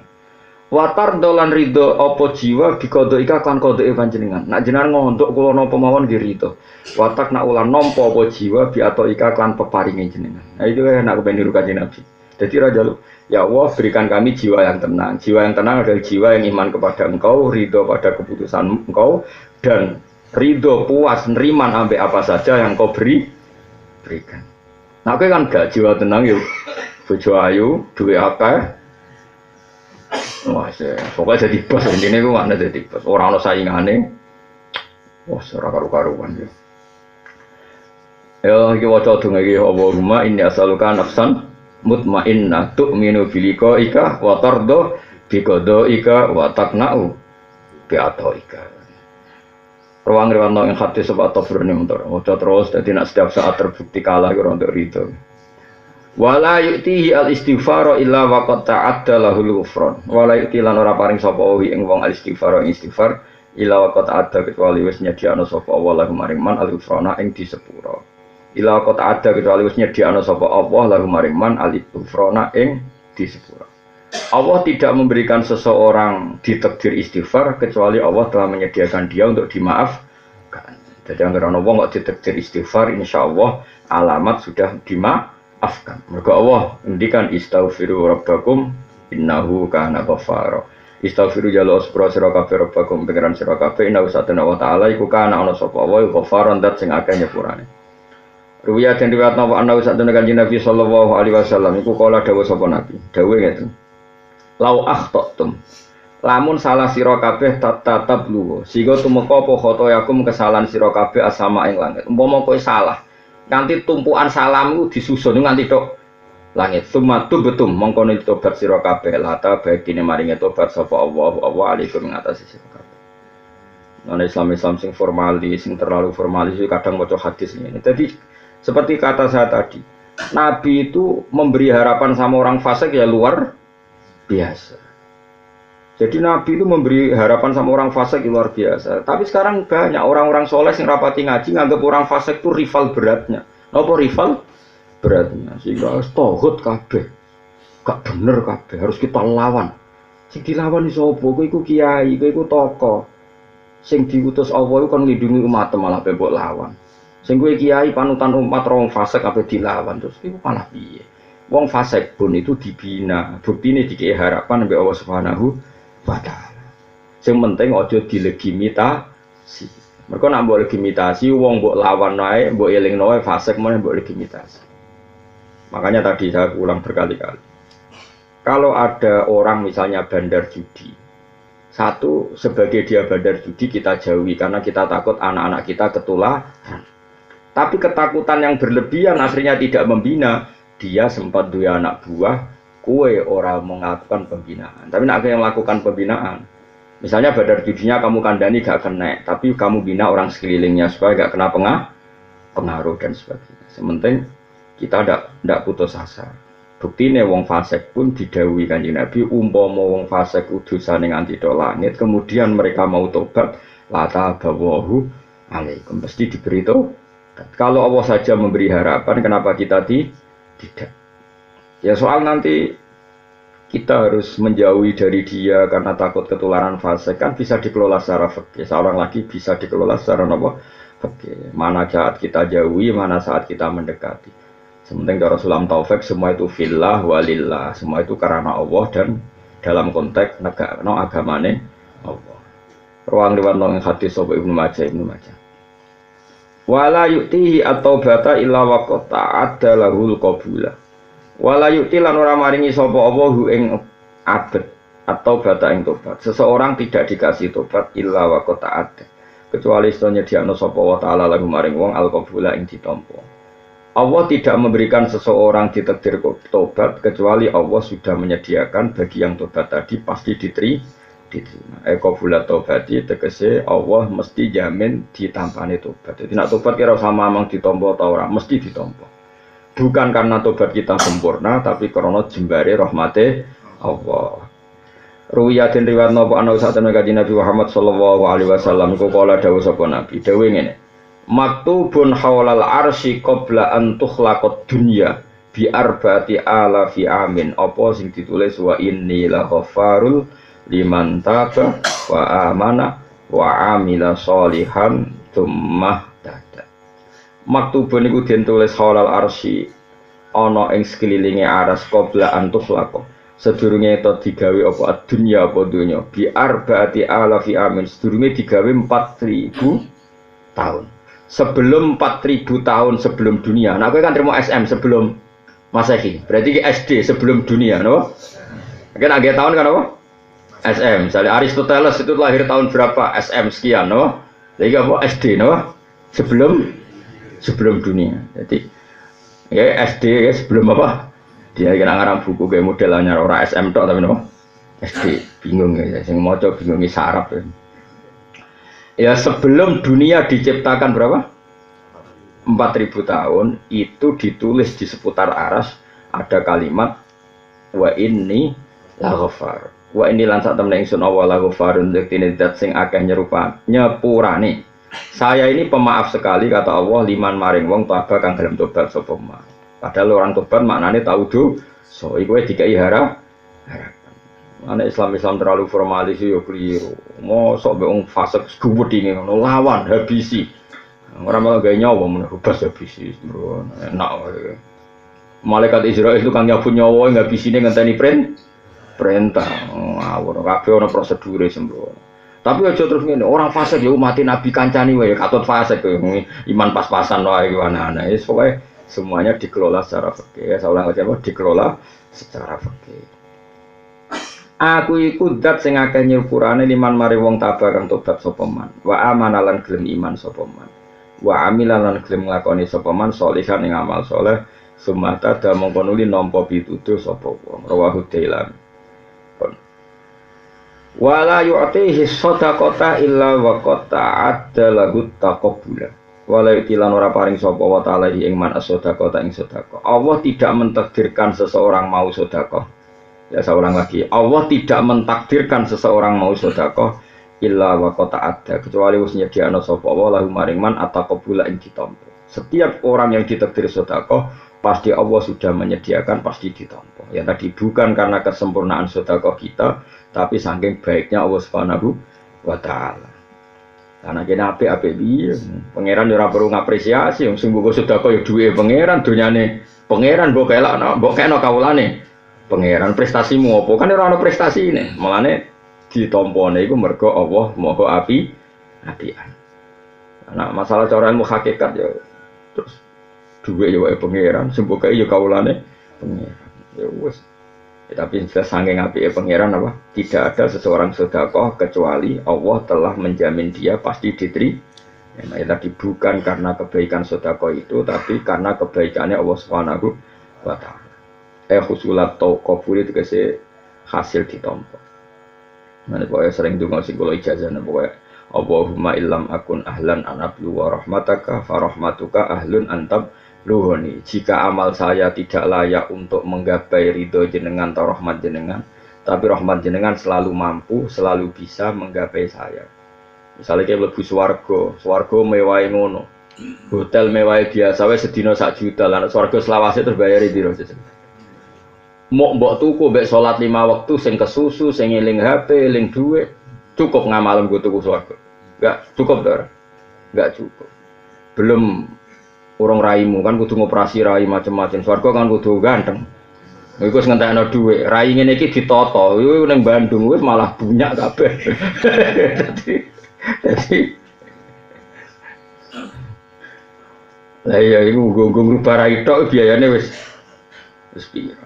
Watar dolan ridho opo jiwa bikodo ika kan kodo panjenengan. Nak jenengan ngontok kulo nopo mawon girito. Watak nak ulan nompo opo jiwa bi atau ika kan peparingin jenengan. Nah itu nak kependiru kanjeng Nabi. Jadi raja lu, ya Allah berikan kami jiwa yang tenang. Jiwa yang tenang adalah jiwa yang iman kepada Engkau, ridho pada keputusan Engkau, dan ridho puas neriman ambil apa saja yang Kau berikan. Nah aku kan gak jiwa tenang yuk, bojo ayu, duwe apa? Wah, pokoknya jadi bos, intinya gue mana jadi bos. Orang lo saingannya, wah, serah karu-karuan ya. Ya, kita wajah dong lagi. Allahumma inni as'aluka nafsan mutmainnah tu'minu bilika ika wa tardo biqadaika wa taqna'u bi ataika. Ruang riwayat yang hadis sebab Tabrani motor. Ojo terus dadi nak setiap saat terbukti kalah ora untuk rido. Wala yu'tihi al-istighfara illa waqad ta'adda lahul ghufran. Wala yu'ti lan ora paring sapa wi ing wong al-istighfar ing istighfar illa waqad ta'adda kecuali wis nyediakno sapa Allah lahum maring man al-ghufrana ing disepuro. Illa waqad ta'adda kecuali wis nyediakno sapa Allah lahum maring man al-ghufrana ing disepuro. Allah tidak memberikan seseorang ditakdir istighfar kecuali Allah telah menyediakan dia untuk dimaafkan. Jadi anggar ana wong kok ditakdir istighfar insyaallah alamat sudah dimaafkan. Mergo Allah ngendikan istaghfiru rabbakum innahu kana ghaffara. Istaghfiru jalu asbra sira kabeh rabbakum pengiran sira kabeh innahu satana wa ta'ala iku kana ana sapa wae ghaffaran dat sing akeh nyepurane. Ruwiyah den riwayat napa ana satana kanjeng Nabi sallallahu alaihi wasallam iku kala dawuh sapa Nabi. Dawuh ngeten. Lau akhtatum lamun salah sira kabeh tatap luwo sehingga tumeka apa khotoyakum kesalahan sira kabeh asama ing langit umpama kowe salah nganti tumpukan salammu disusun nganti tok langit sumatu betum mongko tobat sira kabeh lata bagine maringe tobat sapa Allah alaikum ngatasi sira kabeh. Nah Islam sing formalis sing terlalu formalis kadang maca hadis ini. Jadi seperti kata saya tadi, Nabi itu memberi harapan sama orang fasik ya luar biasa. Jadi Nabi itu memberi harapan sama orang fasik luar biasa. Tapi sekarang banyak orang-orang soleh yang rapati ngaji nganggap orang fasik itu rival beratnya. Apa rival beratnya? Sehingga harus tauhid kabeh. Gak bener kabeh, harus kita lawan. Sing dilawan iso apa? Kowe iku kiai, kowe iku tokoh. Sing diutus Allah iku kan nglindungi umat malah mbok lawan. Sing kowe kiai panutan umat orang fasik kabeh dilawan terus iku malah piye? Wong fasik pun itu dibina, bukti ini dikei harapan oleh Allah Subhanahu wa Ta'ala. Yang penting ojo dilegitimasi. Mereka nak mbok legitimasi, wong mbok lawan naik, mbok eling naik fasik mana mbok legitimasi. Makanya tadi saya ulang berkali-kali. Kalau ada orang misalnya bandar judi, satu sebagai dia bandar judi kita jauhi karena kita takut anak-anak kita ketularan. Tapi ketakutan yang berlebihan akhirnya tidak membina. Dia sempat dua anak buah, kue orang melakukan pembinaan. Tapi nak yang melakukan pembinaan, misalnya bandar judinya kamu kandani gak kena, tapi kamu bina orang sekelilingnya supaya gak kena pengaruh dan sebagainya. Sementing kita tidak putus asa. Bukti nih wong fasik pun didhawuhi Kanjeng Nabi, umpama wong fasik udusane nganti tok langit, kemudian mereka mau tobat, lata bawahu alaikum pasti diberi tobat. Kalau Allah saja memberi harapan, kenapa kita tidak? Ya soal nanti kita harus menjauhi dari dia karena takut ketularan fasik kan bisa dikelola secara fikih. Seorang lagi bisa dikelola secara fikih. Mana saat kita jauhi, mana saat kita mendekati. Sementing cara sulam taufik semua itu fillah walillah, semua itu karena Allah dan dalam konteks negara agamane Allah. Ruang riwayat nang hadis sapa Ibnu Majah. Wala yu'tihi at-taubata illa waqad ta'adda lahul qabula. Wala yu'ti lan ora maringi sapa Allah ing abet atau bata ing tobat. Seseorang tidak dikasih tobat illa waqad ta'adda. Kecuali setelahnya diakno sapa wa ta'ala lagu maring wong al-qabula ing ditampa. Allah tidak memberikan seseorang ditakdir tobat kecuali Allah sudah menyediakan bagi yang tobat tadi pasti diterima. Qabula taubati tegese Allah mesti jamin ditampani tobat. Jadi nak tobat kira sama mang ditampa ta ora mesti ditampa. Bukan karena tobat kita sempurna tapi karena jembare rahmate Allah. Ruwiyatin riwayat napa ana satene kanjeng Nabi Muhammad sallallahu alaihi wasallam iku kala dawuh sapa Nabi. Dawuh ngene. Maktubun haulal arsy qabla an tukhlaqad dunya bi arba'ati alafi amin. Apa sing ditulis wa inni la ghafarul liman taba wa amana wa amila sholihan tsumma tada. Maktubun iku den tulis halal arsy ana ing sekelilinge aras qabla antuk lako. Sedurunge itu digawe apa dunya apa donya bi arbaati alafi amin. Sedurunge digawe 4000 tahun. Sebelum 4000 tahun sebelum dunia. Nah kowe kan terima SM sebelum Masehi. Berarti SD sebelum dunia, no? Kan agak tahun kan apa? SM, misalnya Aristoteles itu lahir tahun berapa? SM sekian, no? Jadi apa? SD, no? Sebelum dunia. Jadi ya SD ya sebelum apa? Dia kena ngarang buku kayak modelnya orang SM tok tapi no? SD bingung ya, sing maca bingung sarap ya. Ya sebelum dunia diciptakan berapa? 4000 tahun itu ditulis di seputar aras ada kalimat wa inni la ghafar. Wa inni lan sak temne ingsun Allah la ghafarun yektine zat sing akeh nyepurane. Saya ini pemaaf sekali kata Allah liman maring wong taba kang gelem tobat sapa man. Padahal orang tobat maknane tau so iku dikai harapan. Anak Islam terlalu formalis yo keliru. Mosok mbek wong fasik gubedinge ngono lawan habisi. Orang malah gaya nyawa menubas habisi bro. Enak wae. Malaikat Israel itu kan nyabut nyawa nggak bisine ngenteni perintah. Ngawur kabeh ana prosedure sembrono. Tapi aja terus ngene, orang fasik ya mati Nabi kancani wae katut fasik iman pas-pasan wae ana-ana. Wis pokoke semuanya dikelola secara fikih. Saya ulang lagi apa? Dikelola secara fikih. Aku iku zat sing akeh nyepurane liman mari wong tabah kang tobat sapa man. Wa amanalan gelem iman sapa man. Wa amilan gelem nglakoni sapa man sholihan ing amal saleh. Sumata da mongko nuli nampa pituduh sapa wong. Rawahu Dailan. Wala yu'tihi shadaqata illa wa qata'adda lahu taqabbula. Wala yu'tilan ora paring sapa wa ta'ala ing man as-shadaqata ing sedekah. Allah tidak mentakdirkan seseorang mau sedekah. Ya saya ulang lagi, Allah tidak mentakdirkan seseorang mau sedekah illa wa qata'adda kecuali wis nyediakno sapa wa lahu maring man at-taqabbula ing ditampa. Setiap orang yang ditakdir sedekah pasti Allah sudah menyediakan pasti ditampa. Ya tadi bukan karena kesempurnaan sedekah kita, tapi saking baiknya Allah Subhanahu wa taala. Karena kene apik-apik piye, pangeran ora perlu ngapresiasi, sing mbok sedekah ya duwe pangeran, donyane pangeran mbok kelakno, mbok kena kawulane pangeran prestasimu apa? Kan ora ana prestasine. Mulane ditampane iku mergo Allah Maha apian. Nah, masalah cara ilmu hakikat ya terus duwe ya wae pangeran, semboke ya kawulane pangeran. Ya wis. Ya, tapi saking apike pangeran apa? Tidak ada seseorang sedekah kecuali Allah telah menjamin dia pasti diterima. Ya, nah, tadi bukan karena kebaikan sedekah itu, tapi karena kebaikannya Allah Subhanahu wa taala. Husulat tau kabul itu kasih hasil ditampa. Nah, pokoknya sering dengar sing kula ijazah pokoknya Allahumma illam akun ahlan an ablu wa rahmataka fa rahmatuka ahlun antab luhoni. Jika amal saya tidak layak untuk menggapai ridho jenengan atau rahmat jenengan, tapi rahmat jenengan selalu mampu, selalu bisa menggapai saya. Misalnya kayak mlebu swarga mewah ngono. Hotel mewah biasa wae sedina 1 juta lan swarga selawase terus bayari piro sih. Mau mbok tuku mbek salat 5 waktu sing kesusu, sing eling HP, eling duit, cukup ngamalem go tuku swarga. Enggak cukup to ora? Enggak cukup. Belum urung raimu kan kudu ngoperasi rai macam-macam. Swarga kan kudu ganteng. Iku wis ngentekno dhuwit. Rai ngene iki ditata. Iku ning Bandung wis malah bunyak kabeh. Dadi lah iya iku nggo ngrubah rai tok biayane wis piro.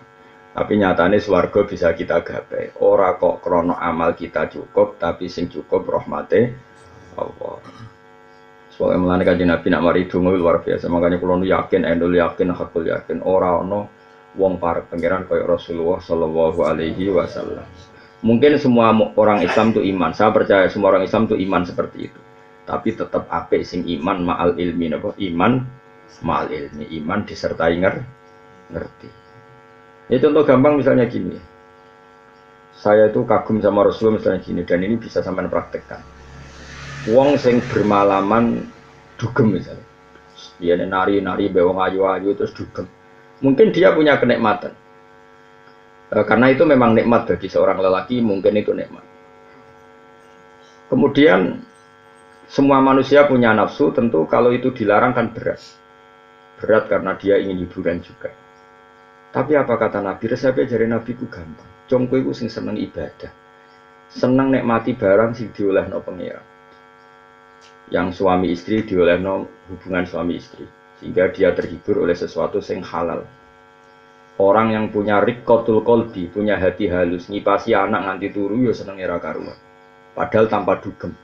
Tapi nyatane swarga bisa kita gapai. Ora kok krono amal kita cukup, tapi sing cukup rahmate Allah. Soale melane kanjeng Nabi nak mari donga luar biasa. Makanya kula yakin, endul yakin, hakul yakin ora ana wong parek pangeran kaya Rasulullah sallallahu alaihi wasallam. Mungkin semua orang Islam itu iman. Saya percaya semua orang Islam itu iman seperti itu. Tapi tetap apik sing iman ma'al ilmi napa? Iman ma'al ilmi, iman disertai ngerti. Ya contoh gampang misalnya gini, saya itu kagum sama Rasulullah misalnya gini, dan ini bisa sampai praktekkan. Wong sing bermalaman dugem misalnya, dia nari bewong ayu-ayu terus dugem. Mungkin dia punya kenikmatan, karena itu memang nikmat bagi seorang lelaki, mungkin itu nikmat. Kemudian semua manusia punya nafsu, tentu kalau itu dilarang kan berat karena dia ingin hiburan juga. Tapi apa kata Nabi? Resepnya jari Nabi ku gampang. Congko iku sing seneng ibadah, seneng nikmati barang sing diolehno pangeran. Yang suami istri diolehno hubungan suami istri, sehingga dia terhibur oleh sesuatu sing halal. Orang yang punya riqqatul qalbi, punya hati halus, ngipasi anak nganti turu ya seneng ora karuan. Padahal tanpa dugem.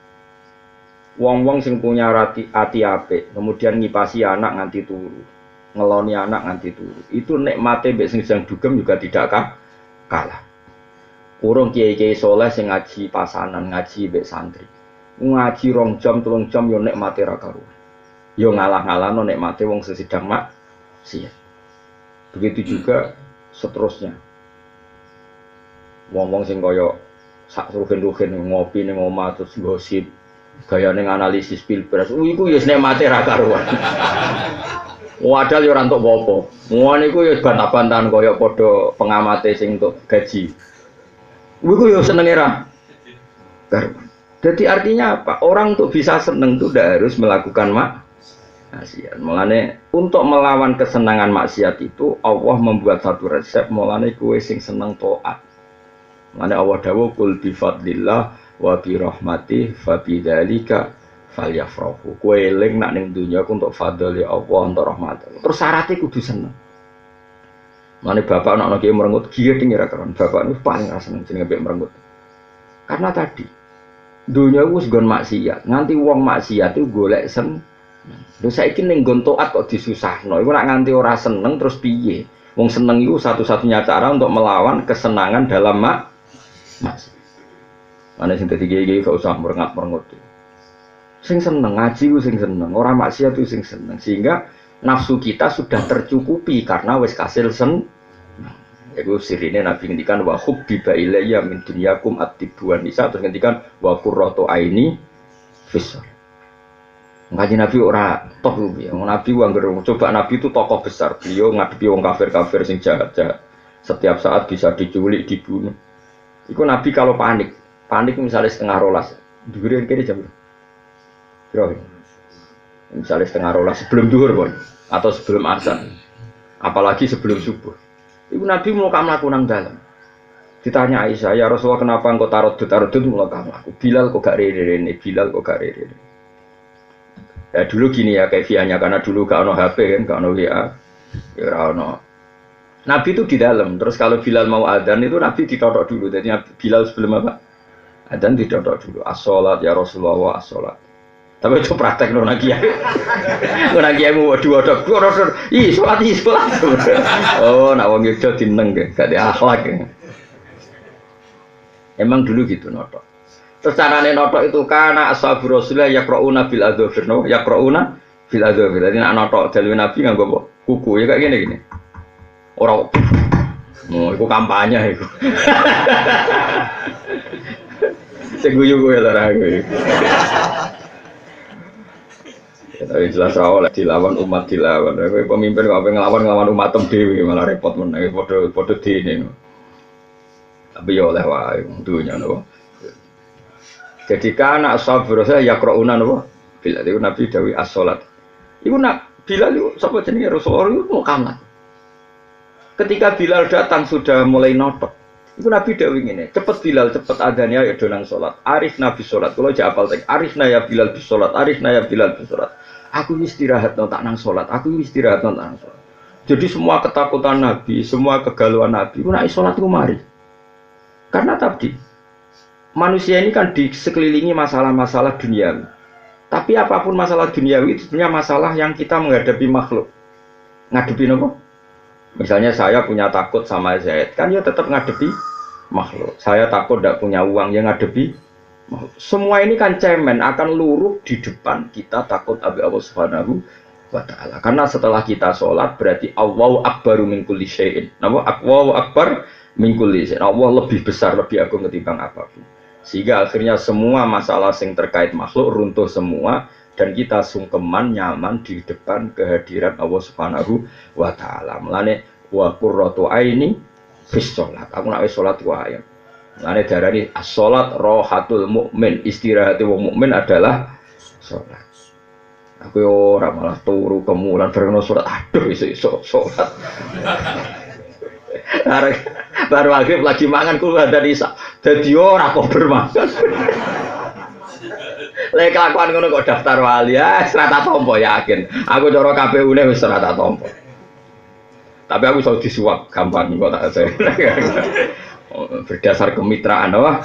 Wong-wong sing punya ati apik, kemudian ngipasi anak nganti turu. Ngeloni anak nganti turu. Itu nikmate mbek sing sedang dugem juga tidak kalah. Urung kiai-kiai soleh sing ngaji pasanan, ngaji mbek santri. Ngaji 2 jam, 3 jam yo nikmate ra karuan. Yo ngalah-ngalahno nikmate wong sesidang maksiat. Begitu juga seterusnya. Wong-wong sing kaya sak rugen-rugen ngopi ning omah terus gosip, gayane analisis pilpres. Iku ya nikmate ra karuan. Wadal yo ora entuk apa-apa. Ngono iku ya bantah-bantahan kaya padha pengamate sing entuk gaji. Iku yo senenge ra karuan. Jadi artinya apa? Orang untuk bisa seneng itu tidak harus melakukan maksiat. Mulane untuk melawan kesenangan maksiat itu Allah membuat satu resep. Mulane kue sing seneng taat. Mulane Allah dawuh kul bi fadlillah wa bi rahmatih fa bidzalika falyafrahu. Kue eling nak ning dunya untuk fadli Allah untuk rahmat. Terus syaratnya kudu seneng. Mulane bapak anak kiai merengut giat ning ra karon. Bapak niku paling ra seneng jenenge mbek merengut. Karena tadi dunia wis nggon maksiat, nganti wong maksiat itu golek seneng. Lha saiki ning nggon taat kok disusahno. Iku nak nganti ora seneng terus piye? Wong seneng itu satu-satunya cara untuk melawan kesenangan dalam maksiat. Ana sing dadi kiai gak usah merengat-merengut. Sing seneng ngaji ku sing seneng, ora maksiat ku sing seneng. Sehingga nafsu kita sudah tercukupi karena wis kasil seneng. Iku sirine Nabi ngendikan wa hubbiba ilayya min dunyakum at-tibuan nisa terus ngendikan wa qurratu aini fis. Ngaji Nabi ora toh ya. Nabi angger coba Nabi itu tokoh besar. Beliau ngadepi wong kafir-kafir sing jahat-jahat. Setiap saat bisa diculik, dibunuh. Iku Nabi kalau panik misalnya setengah rolas. Dhuwure kene jam. Piro? Misalnya setengah rolas sebelum zuhur pun atau sebelum azan. Apalagi sebelum subuh. Ibu Nabi mau melaku nang dalam. Ditanya Aisyah, ya Rasulullah kenapa engkau tarodut mau kamu aku? Bilal kok gak rene, Bilal kok gak rene. Ya dulu gini ya kaifiahnya karena dulu gak ono HP kan, gak ono WA, ya ono. Nabi itu di dalam. Terus kalau Bilal mau adzan itu Nabi ditodok dulu. Jadi Bilal sebelum apa? Adzan ditodok dulu. As-sholat ya Rasulullah as-sholat. Tapi itu praktek lo lagi ya. Lo lagi ya mau dua. Ih sholat. Oh, nak wong itu dineng gak ada akhlak ya. Emang dulu gitu notok. Terus carane notok itu karena ashabu Rasulullah yaqrauna bil adzafir, no? Yaqrauna bil adzafir. Jadi nak notok dalil Nabi nganggo kuku ya kayak gini. Orang, oh, itu kampanye itu. Seguyu gue lah gue. Tapi jelas awal dilawan umat dilawan. Pemimpin kok apa ngelawan umat dewi malah repot meneh podo dene. Tapi ya oleh wae dunya napa. Jadi kana sabr saya yaqrauna napa? Bila itu Nabi dawi as-salat. Iku nak Bilal itu sapa jenenge Rasulullah itu mau kamar. Ketika Bilal datang sudah mulai notok. Iku Nabi dawi ngene, cepet Bilal cepet adanya ya donang salat. Arif Nabi salat. Kalau aja apal tek arifna ya Bilal bis salat, arifna ya Bilal bis salat. Aku istirahat tak nang sholat, aku istirahat tak nang sholat. Jadi semua ketakutan Nabi, semua kegalauan Nabi, aku nak sholat itu mari. Karena tadi manusia ini kan di sekelilingi masalah-masalah duniawi. Tapi apapun masalah duniawi itu sebenarnya masalah yang kita menghadapi makhluk. Ngadepi apa? Misalnya saya punya takut sama Zaid, kan ya tetap ngadepi makhluk. Saya takut tidak punya uang, yang ngadepi. Semua ini kan cemen akan luruh di depan kita takut abi Allah Subhanahu wa ta'ala. Karena setelah kita sholat berarti Allahu akbaru min kulli syai'in. Allahu akbar min kulli syai'in. Allah lebih besar, lebih agung ketimbang apapun. Sehingga akhirnya semua masalah yang terkait makhluk runtuh semua dan kita sungkeman nyaman di depan kehadiran Allah Subhanahu wa ta'ala. Mulane wa qurratu aini fis sholat. Aku nak wis sholat wae. Lane darani as-sholat rohatul mukmin, istirahat wong mukmin adalah sholat. Aku ora malah turu kemulan bareng sholat. Aduh iso sholat. Baru maghrib lagi mangan kulo dari isa. Dadi ora kok bermakan. Lek kelakuan ngono kok daftar wali ya serata tompo yakin. Aku cara KPU-ne wis serata tompo. Tapi aku iso disuap gampang kok tak saya. Berdasar kemitraan apa?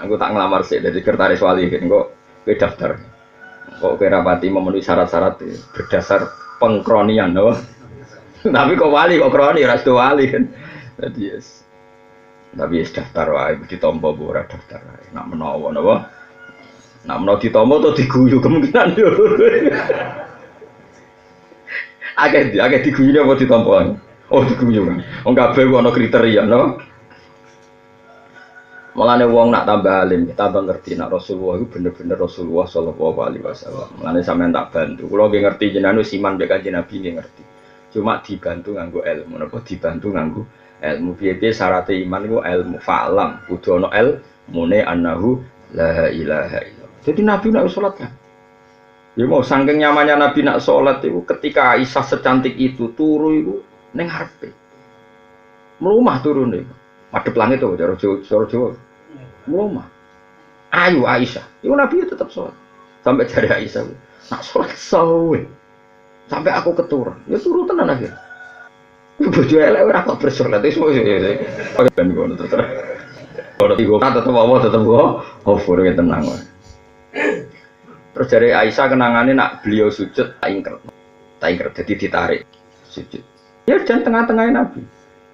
Aku tak ngelamar sih dari sekretaris wali kan kok daftar. Kok rapati memenuhi syarat-syarat berdasar pengkronian apa? Tapi kok wali kok kroni restu wali kan. Jadi yes. Tapi wis daftar wae ditampa apa ora daftar wae. Nak menawa napa? Nak menawa ditampa to diguyu kemungkinan yo. Akeh diguyu apa ditampa? Oh diguyu kan. Wong kabeh ku ana kriteria no. Mulane wong nak tambah alim, tambah ngerti nak Rasulullah itu bener-bener Rasulullah sallallahu alaihi wasallam. Mulane sampean tak bantu. Kula nggih ngerti jenengan siman mbek Kanjeng Nabi nggih ngerti. Cuma dibantu nganggo ilmu, napa dibantu nganggo ilmu. Piye-piye syarat iman iku ilmu fa'lam, kudu ana ilmune annahu la ilaha illallah. Jadi Nabi nak salat kan. Ya mau saking nyamannya Nabi nak salat itu ketika Aisyah secantik itu turu itu ning ngarepe. Mlumah turun niku. Madhep langit to cara Jawa. Mlumah. Ayo Aisyah. Iku Nabi tetap salat. Sampai jari Aisyah. Nak salat sawe. Sampai aku keturun. Ya turu tenan akhir. Bojo elek ora kok bersolat iso ben ngono terus. Ora tigo tetep apa tetep kok over ya tenang wae. Terus jari Aisyah kenangane nak beliau sujud tak ingker. Tak ingker jadi ditarik sujud. Ya dan tengah-tengahnya Nabi.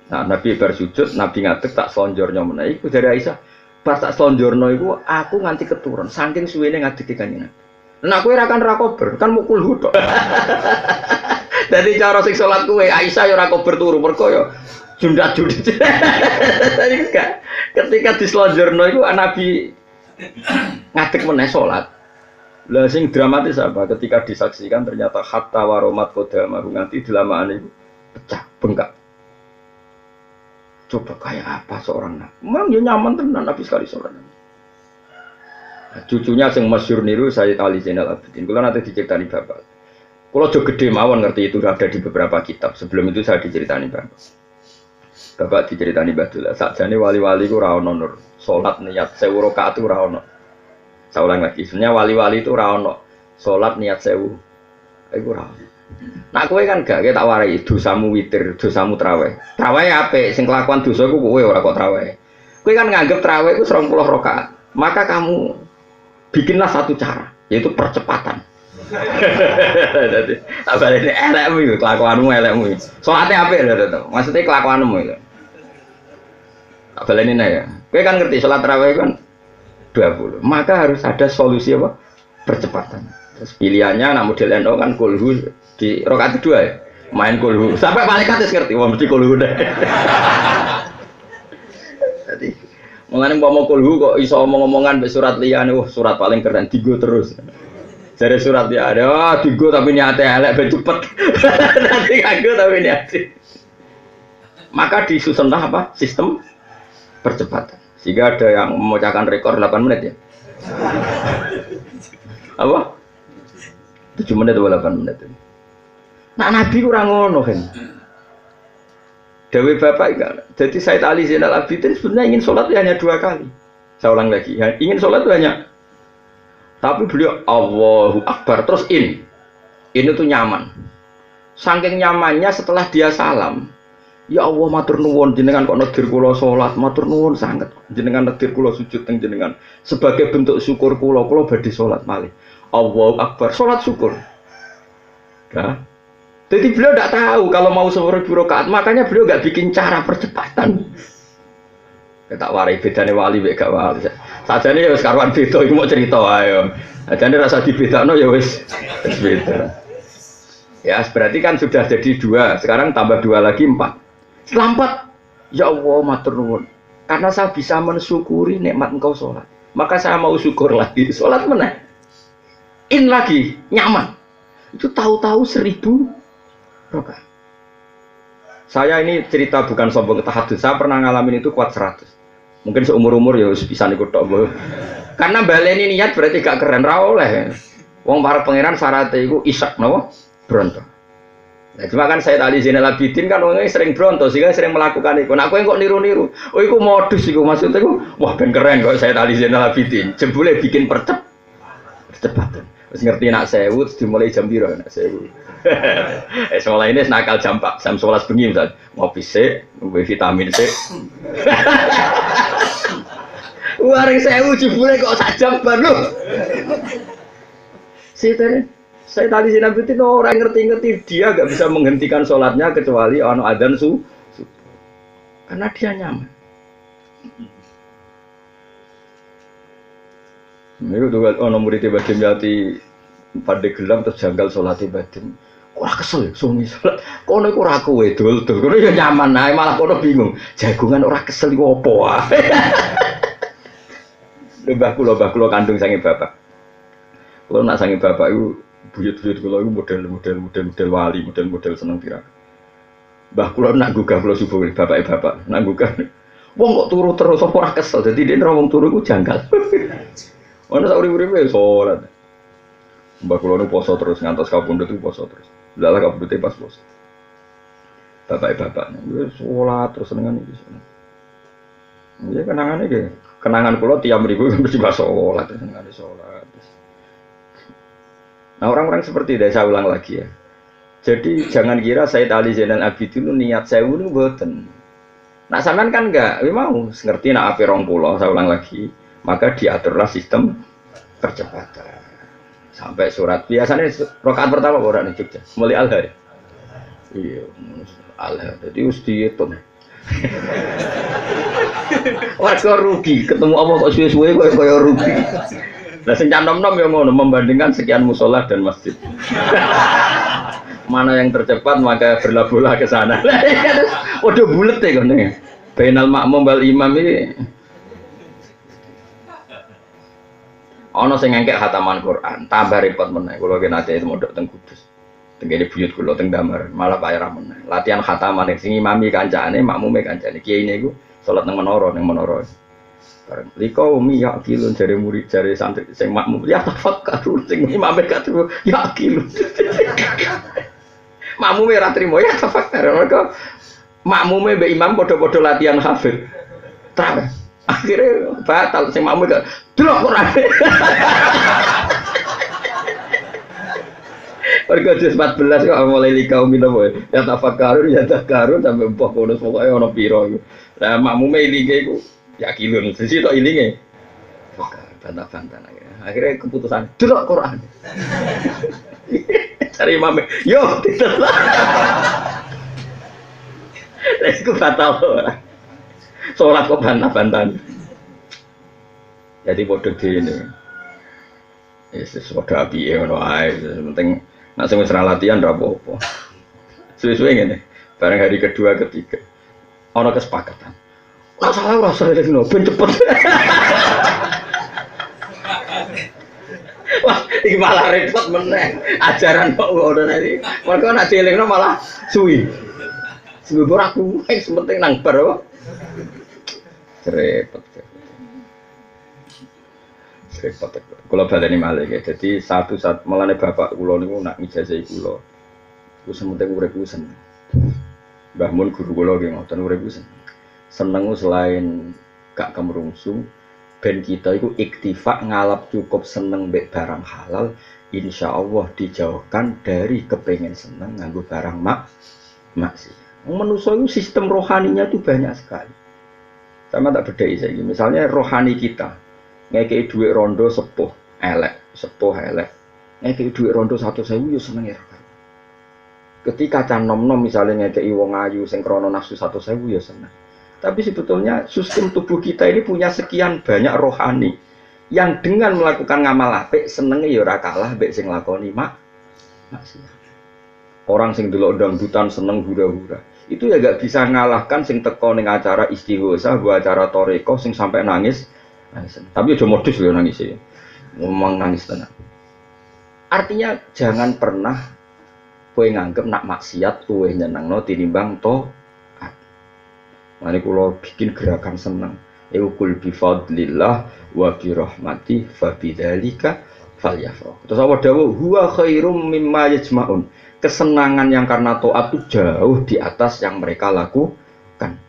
Nah, Nabi bersujud, Nabi ngadeg tak slonjornya meneh iku dari Aisyah. Pas tak slonjorno iku aku nganti keturun saking suwene ngadeg kanjeng Nabi. Nah kowe ra kan ra kober, kan mukul hudok. Dadi cara sing salat kowe Aisyah ya ora kober turu mergo ya jundat-jundit. Dadi ketika dislonjorno iku Nabi ngadeg meneh salat. Lah sing dramatis apa? Ketika disaksikan ternyata hatta waromat qodama nganti dilamaane iku pecah, bengkak. Coba kayak apa seorang Nabi? Memang ya nyaman tenan Nabi sekali sholat. Nah, cucunya yang masyhur niru Sayyid Ali Zainal Abidin. Kalau nanti diceritani bapak. Kalau jauh gede mawon ngerti itu ada di beberapa kitab. Sebelum itu saya diceritani bapak. Bapak diceritani Badullah. Sakjane wali-wali ku ra ono nur. Salat niat 1000 rakaat itu ra ono. Saya ulang lagi. Sebenarnya wali-wali itu ra ono. Salat niat 1000. Iku ra ono. Nak kowe kan gak tak warai dosamu witir, dosamu traweh. Traweh apik, sing kelakuan dosa iku kowe ora kok traweh. Kowe kan nganggep traweh iku 20 rakaat. Maka kamu bikinlah satu cara, yaitu percepatan. Dadi abalene elekmu iku kelakuanmu elekmu. Salate apik lho, maksudnya kelakuanmu itu. Abalene ya. Kowe kan ngerti salat traweh kan 20. Maka harus ada solusi apa? Percepatan. Terus pilihannya anak model NO kan kulhu di rakaat kedua ya, main kulhu sampai malaikat ngerti wah mesti kulhu deh. Jadi mulane mau kulhu kok iso omong-omongan be surat liyane, surat paling keren digo terus. Jare surat ya ada digo tapi niate elek ben cepet. Nanti kagak tapi niate. Maka disusunlah apa? Sistem percepatan. Sehingga ada yang memecahkan rekor 8 menit ya. Apa? 7 menit atau 8 menit. Nah Nabi kurang ngono kan. Dewi Bapak enggak. Jadi Sayyid Ali Zainal Abidin sebenarnya ingin sholat hanya 2 kali. Saya ulang lagi. Ingin sholat hanya. Tapi beliau Allahu Akbar terus in. Ini tuh nyaman. Saking nyamannya setelah dia salam. Ya Allah matur nuwun jenengan kok nedir kula sholat. Matur nuwun sangat. Jenengan nedir kula sujud teng jenengan. Sebagai bentuk syukur kula badhe sholat malih. Allahu Akbar, sholat syukur. Nah, jadi beliau tidak tahu kalau mau 1000 rakaat, makanya beliau nggak bikin cara percepatan. Tak warai bedane wali mek gak wali. Sajane ya wis karuan beda iki mau cerita ayo. Sajane rasa dibedakno ya wis beda. Ya, berarti kan sudah jadi 2, sekarang tambah 2 lagi 4. Setelah 4, ya Allah matur nuwun. Karena saya bisa mensyukuri nikmat engkau sholat, maka saya mau syukur lagi, sholat meneh. In lagi, nyaman. Itu tahu-tahu 1000 rakaat. Saya ini cerita bukan sombong tahadus. Saya pernah ngalamin itu kuat 100. Mungkin seumur-umur ya bisa ikut tok. Karena baleni niat berarti gak keren ra oleh. Wong para pangeran syaratnya iku isak napa? Bronto. Nah, cuma kan Sayyid Ali Zainal Abidin kan orangnya sering bronto sehingga sering melakukan itu. Nah, kowe kok niru-niru. Oh, iku modus iku maksudnya iku. Wah, ben keren kok Sayyid Ali Zainal Abidin. Jebule bikin percepatan. Terus ngerti nak 1000 dimulai jam piro nak 1000. Sekolah ini nakal jam 11 bengi misal. Ngopi sik, ngombe vitamin sik. Wareng 1000 jebule kok sak jam bar lho. Saya tadi Abidin orang ngerti-ngerti dia gak bisa menghentikan sholatnya kecuali ono adzan su. Karena dia nyaman. Niku tuh ono murid Badim Yati pada gelam terus janggal sholat Badim. Ora kesel suami sholat. Kono iku ora kowe dul-dul. Kono ya nyaman ae malah kono bingung. Jagungan ora kesel iku apa wae. Mbah kula kandung sange bapak. Kula nak sange bapak iku buyut-buyut kula iku model wali, model seneng tirakat. Mbah kula nak gugah kula subuh bapak. Nak gugah. Wong kok turu terus ora kesel. Dadi dene wong turu iku janggal. Ono sak urip-uripe salat. Mbah kula nu poso terus ngantos kapundhut iku poso terus. Lha kapundhute pas poso. Bapak wis salat terus senengan iki. Ya kenangane iki. Kenangan kula tiap mriku mesti pas salat, senengane salat. Nah, orang-orang seperti itu saya ulang lagi ya. Jadi jangan kira Sayyid Ali Zainal Abidin niat saya itu mboten. Nak sampean kan enggak, mau ngerti nak ape 20, saya ulang lagi. Maka diaturlah sistem percepatan. Sampai surat biasanya rakaat pertama ora ning Jogja, mulai al-har. Iya, al-har. Jadi wis diitung. Warga rugi, ketemu apa kok suwe-suwe kok kaya rugi. Lah sing nom-nom ya ngono membandingkan sekian musola dan masjid. Mana yang tercepat maka berlabuhlah ke sana. Waduh bulet ya kene. Bainal makmum wal imam iki. Ana sing ngengkek khataman Quran, tambah repot meneh. Kula ki nate mondok teng Kudus. Tenggene buyut kula teng Damar, malah bayar meneh. Latihan khataman sing imami kancane, makmume kancane. Kiyaine iku salat nang menara. Bareng liko umi ya kilun jare murid jare santri sing makmum ya tafakkur sing imame gak turu ya kilun. Makmume ora trimo ya tafakkur. Mergo makmume mbek imam padha-padha latihan hafid. Terus akhirnya batal sing makmume gak delok Quran. Mergo juz 14 kok mulai liko umi napa ya tafakkur sampai mbah bonus pokoke ana pira iku. Lah makmume ilinge iku ya kilun, sisi tok ilinge. Bantah-bantah akhirnya keputusan delok Quran. Cari imam, yo ditelok. Lha iku batal ora. Salat kok bantah-bantah. Jadi padha dene. Padha apike ngono ae, penting nek sing wis ra latihan ora apa-apa. Suwe-suwe ngene, bareng hari kedua ketiga ana kesepakatan. Ora salah ora selesai ben cepet. Wah, iki malah repot meneh. Ajaran kok ngono tadi. Mergo nek dielingno malah suwi. Suwi ora kuwi penting nang bar apa? Repot. Kula baleni malih ya. Jadi satu melane bapak kula niku nak ngijazahi kula. Ku sementing urip ku seneng. Mbah Mun guru kula nggih ngoten urip ku seneng. Seneng selain gak kemrungsung ben kita itu iktifa ngalap cukup seneng mbek barang halal insyaallah dijauhkan dari kepengen seneng nganggo barang maksiat. Manusia itu sistem rohaninya itu banyak sekali. Sama tak bedai saiki. Misalnya rohani kita ngekei duit rondo sepuh elek. Ngekei duit rondo 1.000 yo seneng ya. Ketika can nom-nom misalnya ngekei wong ayu sing krana nafsu 1.000 ya seneng. Tapi sebetulnya sistem tubuh kita ini punya sekian banyak rohani yang dengan melakukan ngamal apik senenge ya ora kalah mbek sing lakoni maksiat. Orang sing delok dangdutan seneng hura-hura. Itu ya gak bisa ngalahkan sing teko ning acara istighosa, acara toreko sing sampai nangis. Tapi aja modus lho nangis e. Ngomong nangis tenan. Artinya jangan pernah kowe nganggep nak maksiat luwih nyenengno tinimbang to. Mane kula bikin gerakan seneng. Eukul bi fadlillah wa bi rahmati fa bidzalika falyafrah. Terus apa dawuh huwa khairum mimma yajmaun. Kesenangan yang karena taat itu jauh di atas yang mereka lakukan.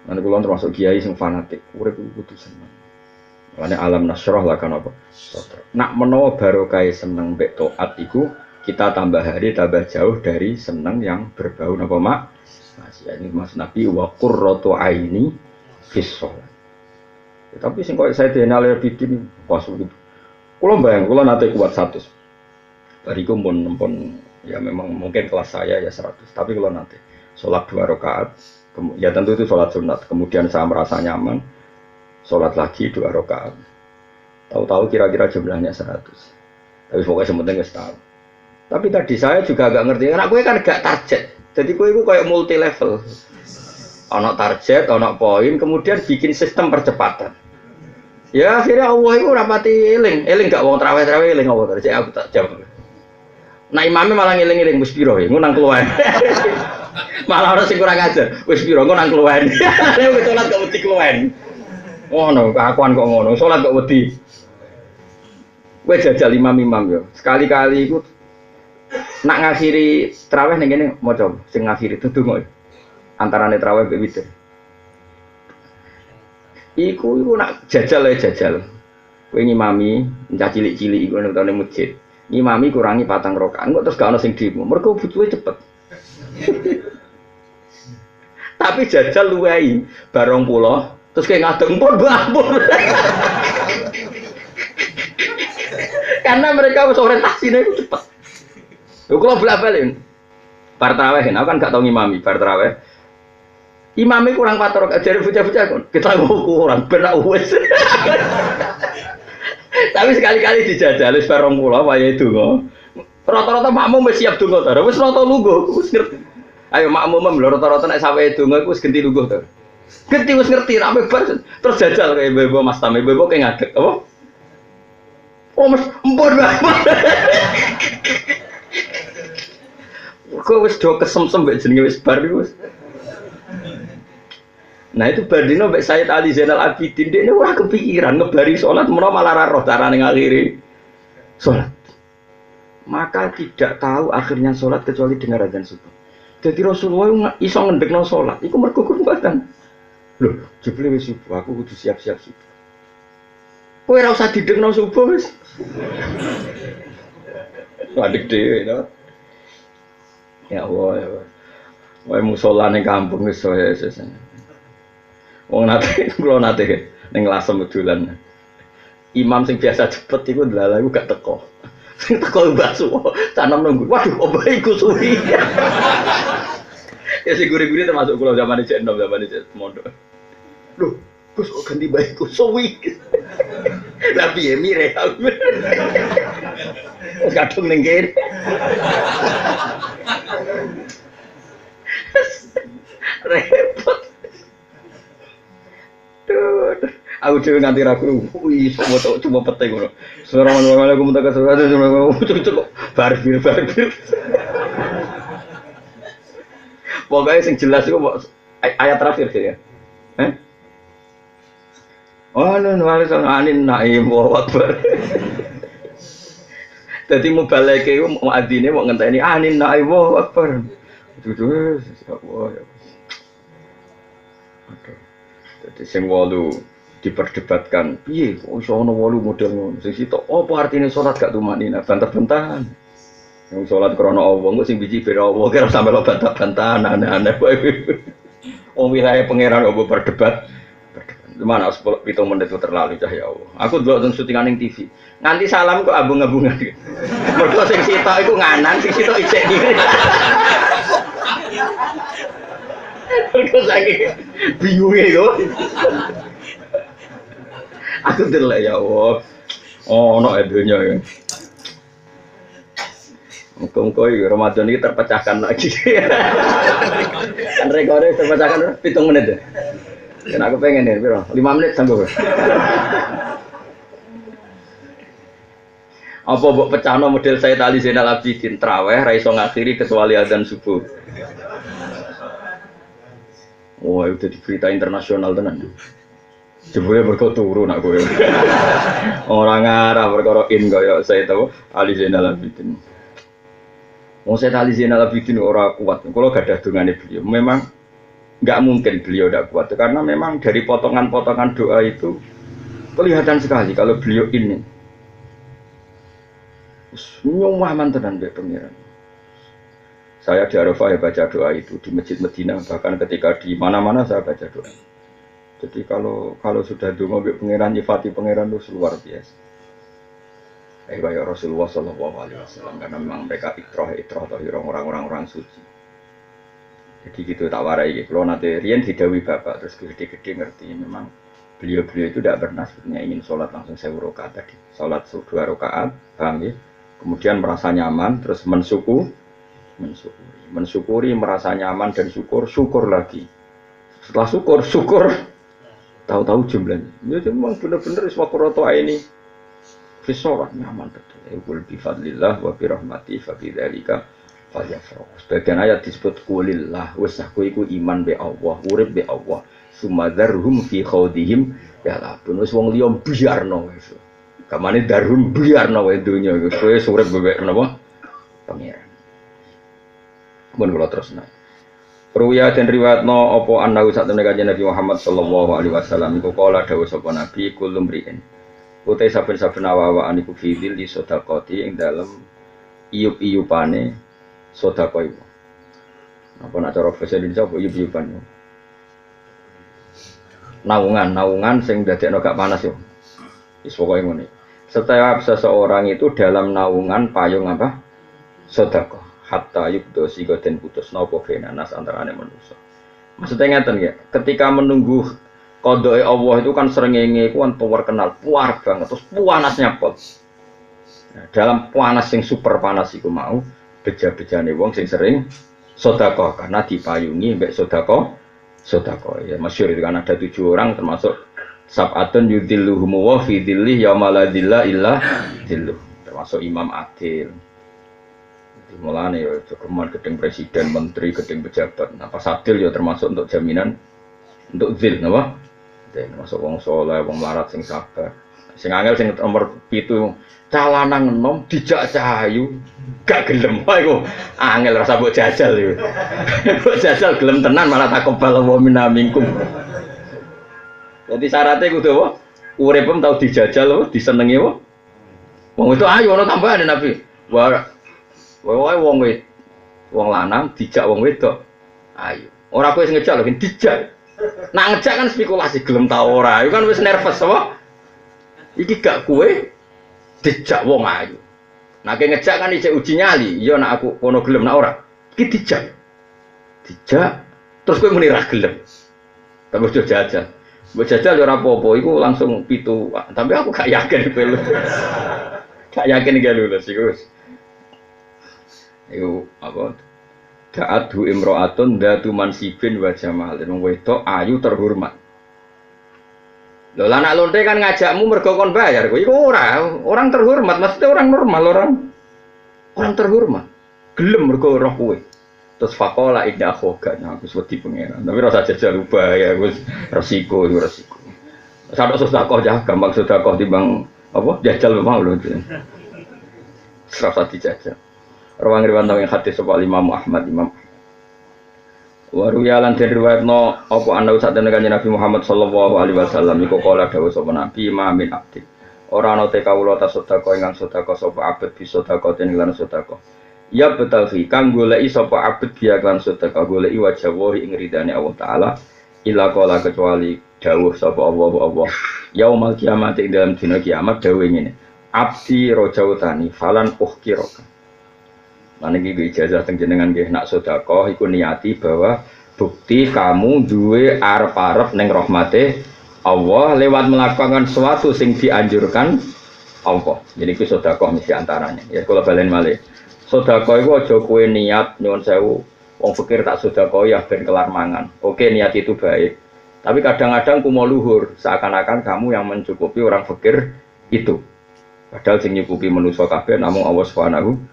Mane kula termasuk kiai sing fanatik, urip kudu seneng. Mane alam nasrah lah kan apa? Nak menawa barokah seneng mbek taat iku kita tambah hari tambah jauh dari seneng yang berbau napa mak? Masih ini Mas Nabi wa qurratu aini fis shalah. Tapi sing koyo saya Zainal Abidin pas kula bayang kula nate kuat 100. Bariku pun ya memang mungkin kelas saya ya 100, tapi kula nate salat 2 rakaat Ya tentu itu sholat sunat. Kemudian saya merasa nyaman, sholat lagi 2 rakaat. Tahu-tahu kira-kira jumlahnya 100. Tapi pokoknya sementing wis tahu. Tapi tadi saya juga agak ngerti, karena gue kan gak target. Jadi gue itu kayak multi level. Ono target, ono poin, kemudian bikin sistem percepatan. Ya akhirnya Allah itu rapati eling gak wong traweh eling Allah terus aku tak jawab. Nah imamnya malah ngiling-ngiling wis piro ya, nang keluar. Malah orang sing kurang ajar, wis piro nang keluar. Nek salat gak wedi keluar. Ngono, kakuan kok ngono, salat gak wedi. Kowe jajal imam-imam yo. Sekali-kali iku nak ngakhiri traweh ning kene maca sing ngakhiri ndonga. Antarane traweh mbek witir. Iku nak jajal ya jajal. Kowe ngimami encah cilik-cilik iku nang masjid. Ngimami kurangi 4 rakaat. Engko terus gak ono sing demo. Mergo butuhe cepet. Tapi jajal luwehi barong pula terus kayak ngadeg pun mbah. Karena mereka harus orientasinya itu cepat. Lho kalau bolak-balik bar tarawih, aku kan gak tau ngimami bar tarawih. Imamnya kurang 4 rakaat, jadi bocah-bocah kon kita kurang benak wis. Tapi sekali-kali dijajal wis bareng kula wayahe donga. Rata-rata makmum wis siap donga ta. Wis rata lungguh, wis ngerti. Ayo makmum lho rata-rata nek sampe donga iku wis genti lungguh ta. Genti wis ngerti rame bar terus jajal kaya bebo Mas Tami, bebo kayak ngadeg apa? Oh mas, empon banget. Kok wis do kesemsem mbek jenenge wis bar iku wis. Nah itu Bardino mbek Sayyid Ali Zainal Abidin dekne ora kepikiran ngebari salat menawa malah ra roh carane ngakhiri salat. Maka tidak tahu akhirnya salat kecuali dengar azan subuh. Jadi Rasulullah iso ngendekno salat iku mergo kurbatan. Lho, jebule wis subuh aku kudu siap-siap subuh. Kowe ora usah didengno subuh wis. Wadek dhewe to. Ya Allah ya. Wae musala ning kampung wis wis. Wong nate kula nate ning Lasem dolan. Imam sing biasa cepet iku ndlalah iku gak teko. Sing teko Mbah Suwo, tanam nunggu. Waduh, opo iku suwi. Ya sing guri-guri termasuk kula zaman iki enom zaman iki mondok. Loh, Gus ganti baikku suwi. Lah piye mire aku. Wis kadung ning kene. Repot. Aku dhewe nganti ra krungu. Wih, cuma pete ngono. Assalamualaikum warahmatullahi wabarakatuh. Barbir. Pokoknya sing jelas iku ayat terakhir sih ya. Oh, wali anin naim wa akbar. Dadi mubaleke iku muadzine mau ngenteni anin naim wa akbar. Dudu Allah ya. Oke. Dadi sing 8 diperdebatkan, piye kok iso ana 8 model ngono. Sing sitok apa artine salat gak tumanina, bantah-bantahan. Yang salat krana Allah, kok sing biji ben Allah kira sampe lo bantah-bantahan aneh-aneh kowe. Wong wilayah pangeran opo berdebat. Gimana 7 menit itu terlalu cahaya Allah. Aku delok nang syutingan ning TV. Nganti salam kok abung-abungan. Mergo sing sitok iku nganan, sing sitok isik kiri. Mergo saking bingunge kok. Aku delok ya Allah. Ono donya ya. Muga-muga iki Ramadan iki terpecahkan lagi. Kan rekore terpecahkan 7 menit ya. Dan aku pengen nih, bro, 5 menit sanggup. Apa mbok pecahno model Sayyid Ali Zainal Abidin traweh ra iso ngakhiri kecuali azan subuh. Wah, itu di berita internasional tenan. Jebule mergo turu nak kowe. Ora ngarah perkara in kaya Sayyid Ali Zainal Abidin. Wong Sayyid Ali Zainal Abidin ora kuat. Kalau gadah dongane beliau, memang nggak mungkin beliau tidak kuat karena memang dari potongan-potongan doa itu kelihatan sekali kalau beliau ini nyuwah mantenan be pengiran. Saya di Arafah ya baca doa itu di Masjid Medina, bahkan ketika di mana-mana saya baca doa. Jadi kalau sudah donga be pengiran nyifati pengiran itu luar biasa. Kayak Rasulullah SAW karena memang mereka ikrah atau orang-orang suci. Jadi gitu tak warai gitu. Kalau nanti Rian didawi bapak terus gede-gede ngerti memang beliau-beliau itu tidak pernah sebenarnya ingin sholat langsung 1000 rakaat tadi. Sholat 2 rakaat, paham ya? Kemudian merasa nyaman, terus mensyukuri, merasa nyaman dan syukur lagi. Setelah syukur, tahu-tahu jumlahnya. Ya memang benar-benar iswakuroto ini. Sholat nyaman betul. Qul bi fadlillah wa bi rahmati fa bi dzalika falyafrahu. Sebagian ayat disebut qulillah, wis aku iku iman be Allah, urip be Allah. Sumadzarhum fi khaudihim ya labun wis wong liya biarno wis. Kamane darhum biarno wae donya wis kowe urip bebek napa? Pangeran. Mun kula terusna. Ruya dan riwayatno apa annahu sak temene kanjeng Nabi Muhammad sallallahu alaihi wasallam iku kala dawuh sapa Nabi kulum riin. Utai saben-saben awa-awaan iku fidil di sodakoti yang dalam iup-iupane sodakoi. Apa nak cara bahasa Indonesia apa iup-iupan? Naungan sing dadekno gak panas yo. Wis pokoke ngene. Setiap seseorang itu dalam naungan payung apa? Sedekah. Hatta yubdo sigo den putus napa benanas antarane manusia. Maksudnya ngeten ya, ketika menunggu qadae Allah itu kan srengenge ku kan terkenal puar banget terus panasnya pot. Nah, dalam panas yang super panas iku mau beja-bejane wong sing sering sedekah karena dipayungi mbek sedekah ya masyhur itu kan ada 7 orang termasuk sab'atun yudhilluhum wa fi dhillih yauma la dhilla illa dhilluh termasuk Imam Adil. Mulane ya cukuman gedeng presiden, menteri, gedeng pejabat. Nah, pas adil ya termasuk untuk jaminan untuk zil napa? Termasuk wong saleh, wong larat sing sabar. Sing angel sing nomor 7 calanang enom dijak cahayu gak gelem wae kok. Angel rasa mbok jajal yo. Mbok jajal gelem tenan malah takobal wa minna minkum. Jadi syaratnya kudu apa? Uripem tau dijajal apa? Disenengi apa? Wong itu ayo ana tambahan Nabi. Wae wong lanang dijak wong wedok. Ayo. Ora kowe sing ngejak lho, dijak. Nak ngejak kan spekulasi gelem ta ora. Iku kan wis nervous apa? Iki gak kowe dijak wong ayu. Nah ke ngejak kan ijek uji nyali. Iya nak aku kono gelem nak ora. Iki dijak. Dijak terus kowe muni ra gelem. Tapi ojo jajal. Mbok jajal ora apa-apa iku langsung 7. Tapi aku gak yakin kowe lho. Gak yakin iki lulus iku. Iku apa? Da'atu imro'atun datu mansibin wa jamalin. Wong wedok ayu terhormat. Lho lah anak lonte kan ngajakmu mergo kon bayar. Iku orang terhormat, maksudnya orang normal, orang terhormat. Gelem mergo roh kowe. Terus faqala idza khoga. Nah, aku wedi pengenan. Tapi rasa jajal bahaya, wis resiko. Sadok sedekah ya, gampang sedekah timbang apa? Jajal mau lho. Serasa dijajal. Rawang riwayat yang hadis sapa Imam Ahmad Imam Waruyalan den riwayatno apa ana sak temene kanjeng Nabi Muhammad sallallahu alaihi wasallam iku kala dawuh sapa Nabi mamin abdi ora ana te kawula ta sedekah ingkang sedekah sapa abet bi sedekah ten lan sedekah ya betal fi kang goleki sapa abet biya lan sedekah goleki wajah wa ing ridane Allah taala ila kala kecuali dawuh sapa Allah yaumul kiamat ing dalam dina kiamat dawuh ngene abdi rojautani falan uhkiraka. Lan iki ijazah teng jenengan nggih nak sedekah iku niati bahwa bukti kamu duwe arep-arep ning rahmate Allah lewat melakukan sesuatu sing dianjurkan Allah. Jadi ku sedekah mesti antaranya. Ya kula balen malih. Sedekah iku aja kowe niat nyuwun sewu wong fakir tak sedekah ya ben kelar mangan. Oke niat itu baik. Tapi kadang-kadang kumo luhur seakan-akan kamu yang mencukupi orang fakir itu. Padahal sing nyukupi manusa kabeh namung Allah Subhanahu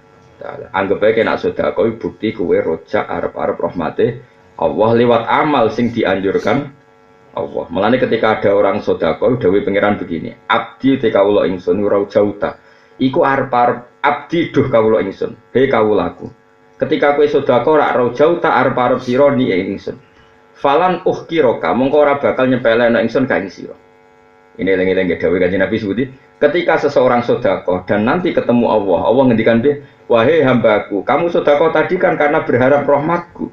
anggap aja nak sedekah bukti kowe rojak arep-arep rahmate Allah lewat amal sing dianjurkan Allah. Mulane ketika ada orang sedekah dawuh pangeran begini, abdi te kawula ingsun ora jauta. Iku arep-arep abdi duh kawula ingsun. He kawulaku. Ketika kowe sedekah ora jauta arep-arep sira ni ingsun. Falan uhkiraka mongko ora bakal nyepelekno ingsun ka ing sira. Ini lengi-lengi dawuh kanjeng Nabi Sudi. Ketika seseorang sedekah dan nanti ketemu Allah ngendikan dia, wahai hambaku, kamu sedekah tadi kan karena berharap rahmatku,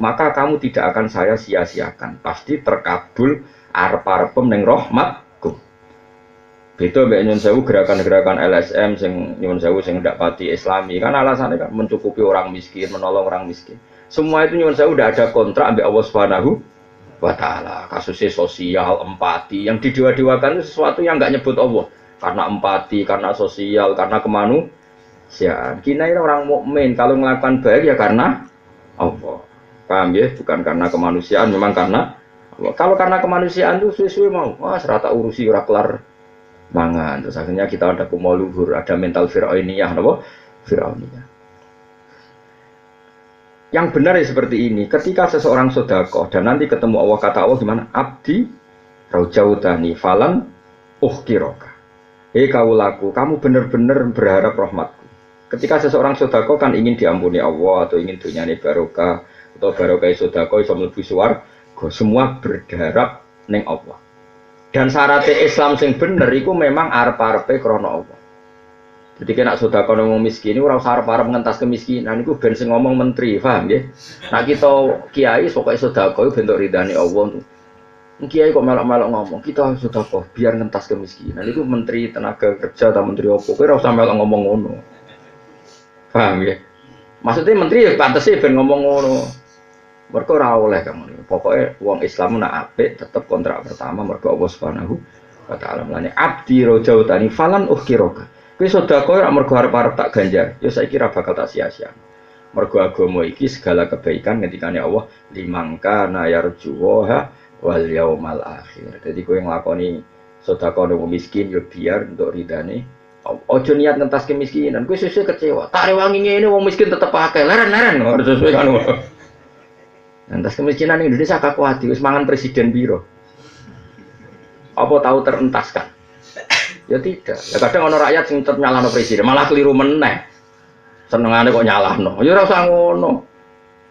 maka kamu tidak akan saya sia-siakan, pasti terkabul arep-arepem ning rahmatku. Beda mbek nyun sewu gerakan-gerakan LSM sing nyun sewu sing ndak pati Islami, kan alasannya kan mencukupi orang miskin, menolong orang miskin. Semua itu nyuwun saya udah ada kontrak ambil Allah Subhanahu wa taala. Kasusnya sosial, empati, yang didewa-dewakan itu sesuatu yang nggak nyebut Allah. Karena empati, karena sosial, karena kemanusiaan. Kita ini orang mukmin kalau melakukan baik ya karena Allah. Paham ya? Bukan karena kemanusiaan, memang karena Allah. Kalau karena kemanusiaan itu suwe-suwe mau, wah serata urusi ora kelar mangan. Terus akhirnya kita ada kumal luhur, ada mental Fir'auniyah, napa? Fir'auniyah. Yang benar ya seperti ini. Ketika seseorang sedekah dan nanti ketemu Allah, kata Allah gimana? Abdi raujautani falan uhkiroka. Hei kaulaku, kamu benar-benar berharap rahmatku. Ketika seseorang sedekah kan ingin diampuni Allah atau ingin dunyane barokah atau barokah sedekah iso mlebu swarga, semua berharap ning Allah. Dan syaratnya Islam sing bener iku memang arep-arepe krana Allah. Jadi kena sedekah nang wong miskin ora usah arep-arep ngentas kemiskinan iku ben sing ngomong menteri, paham nggih? Nah kita kiai pokoke sedekah iku bentuk ridane Allah. Kiai kok melok-melok ngomong, kita sedekah biar ngentas kemiskinan. Iku menteri tenaga kerja atau menteri opo, kowe ora usah melok ngomong ngono. Paham nggih? Maksudnya menteri ya pantes ben ngomong ngono. Mergo ora oleh kamu. Pokoke wong Islam nak apik tetep kontrak pertama mergo Allah Subhanahu wa taala. Mulane abdi rojautani falan uhkiroka. Kowe sedekah ora mergo arep-arep tak ganjar, ya saiki ora bakal tak sia-sia. Mergo agama iki segala kebaikan ngendikane Allah limangka nayarjuha wal yaumal akhir. Jadi kowe nglakoni sedekah nang miskin ya biar untuk ridane. Ojo niat ngentas kemiskinan, kowe sesuk kecewa. Tak rewangi ngene wong miskin tetep akeh, leren-leren ora sesuai kan. Ngentas kemiskinan ning Indonesia kakuati wis mangan presiden piro. Apa tahu terentaskan? Ya tidak. Ya kadang ono rakyat sing tetep nyalahno presiden, malah keliru meneh. Senengane kok nyalahno. Ya ora usah ngono.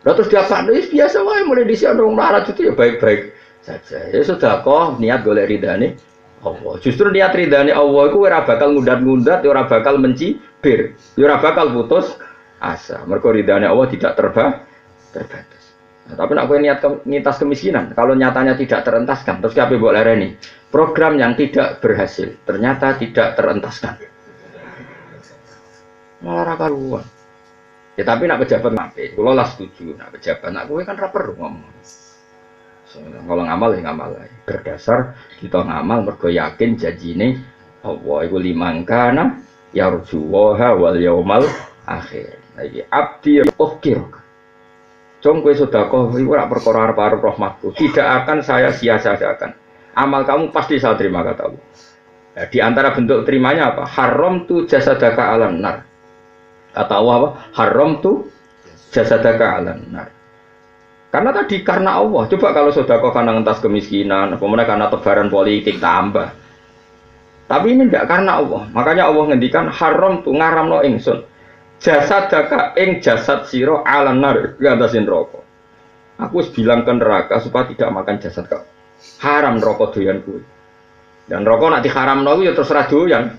Lah terus diapakno wis biasa wae mulai dhisik ono melarat itu ya baik-baik saja. Ya sudah kok niat golek ridane Allah. Justru niat ridane Allah iku ora bakal ngundat-ngundat, ora bakal mencibir, ora bakal putus asa. Mergo ridane Allah tidak terbatas. Nah, tapi nak kowe niat ngitas kemiskinan, kalau nyatanya tidak terentaskan, terus kabeh mbok lereni. Program yang tidak berhasil, ternyata tidak terentaskan. Malah karuan. Ya tapi nak pejabat ngapain? Kulo lah setuju. Nak pejabat, nak kowe kan ra perlu ngomong. Kalau ngamal ya ngamal. Berdasar kita ngamal mergo yakin janjine Allah iku limangkana yarjuha wal yaumal akhir. Iki abdi ukir. Jom kowe sedekah iku ora perkara arep rahmatku. Tidak akan saya sia-siakan. Amal kamu pasti saya terima kata Allah. Nah, di antara bentuk terimanya apa? Haram tu jasadaka alan nar. Kata Allah apa? Haram tu jasadaka alan nar. Karena tadi karena Allah. Coba kalau sedekah karena ngentas kemiskinan, kemudian karena tebaran politik tambah. Tapi ini tidak karena Allah. Makanya Allah ngendikan haram tu ngaramno ingsun. Jasadaka ing jasad siro ala nar gantasin rokok. Aku harus bilang ke neraka supaya tidak makan jasad kau. Haram rokok doyan kuwi. Dan rokok nanti haram no ya terserah doyan.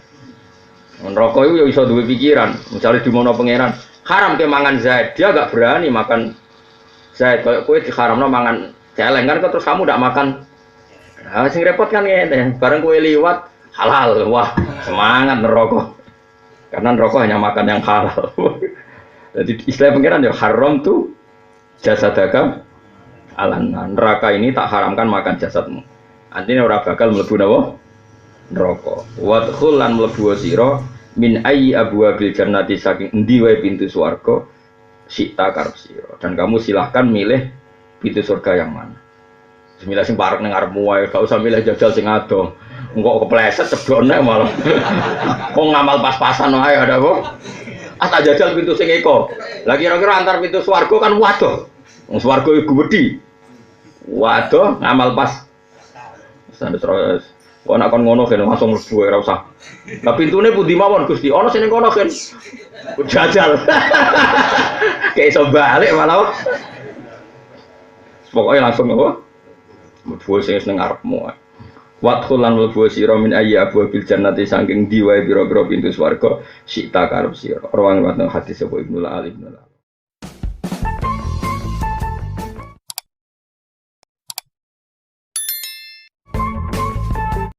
Rokok itu ya bisa duwe pikiran. Misalnya di mono pangeran haram ke mangan Zaid, dia agak berani makan Zaid. Kalau kue di haram no mangan celeng kan terus kamu tidak makan. Nah, sing repot kan ngene. Bareng kue liwat halal, wah semangat neraka. Karena rokok hanya makan yang halal. Jadi istilah pengiran ya haram tuh jasadaka alan neraka ini tak haramkan makan jasadmu. Artinya ora bakal mlebu napa? Neraka. Wadkhul lan mlebu sira min ayyi abwabil jannati saking endi wae pintu swarga sita karep sira. Dan kamu silahkan milih pintu surga yang mana. Bismillah sing parek ning ngarepmu wae, gak usah milih jajal sing ado. Engkau kepleset ceblokne malah. Kok ngamal pas-pasan wae ada kok. Tak jajal pintu sing eko. Lah kira-kira antar pintu swarga kan waduh. Wong swarga iku gedhi. Waduh ngamal pas. Sampai terus. Kok nek kon ngono kan langsung mlebu ora usah. Lah pintune pundi mawon Gusti? Ana sing ning kono kan. Jajal. Kayak iso balik malah. Pokoknya langsung apa? Mlebu sing ning ngarepmu. Wadkhul lan mlebu sira min ayyi abwabil jannati saking diwae pira-pira pintu swarga sita karep sira. Rawang hadis Ibnu Al-Ibnu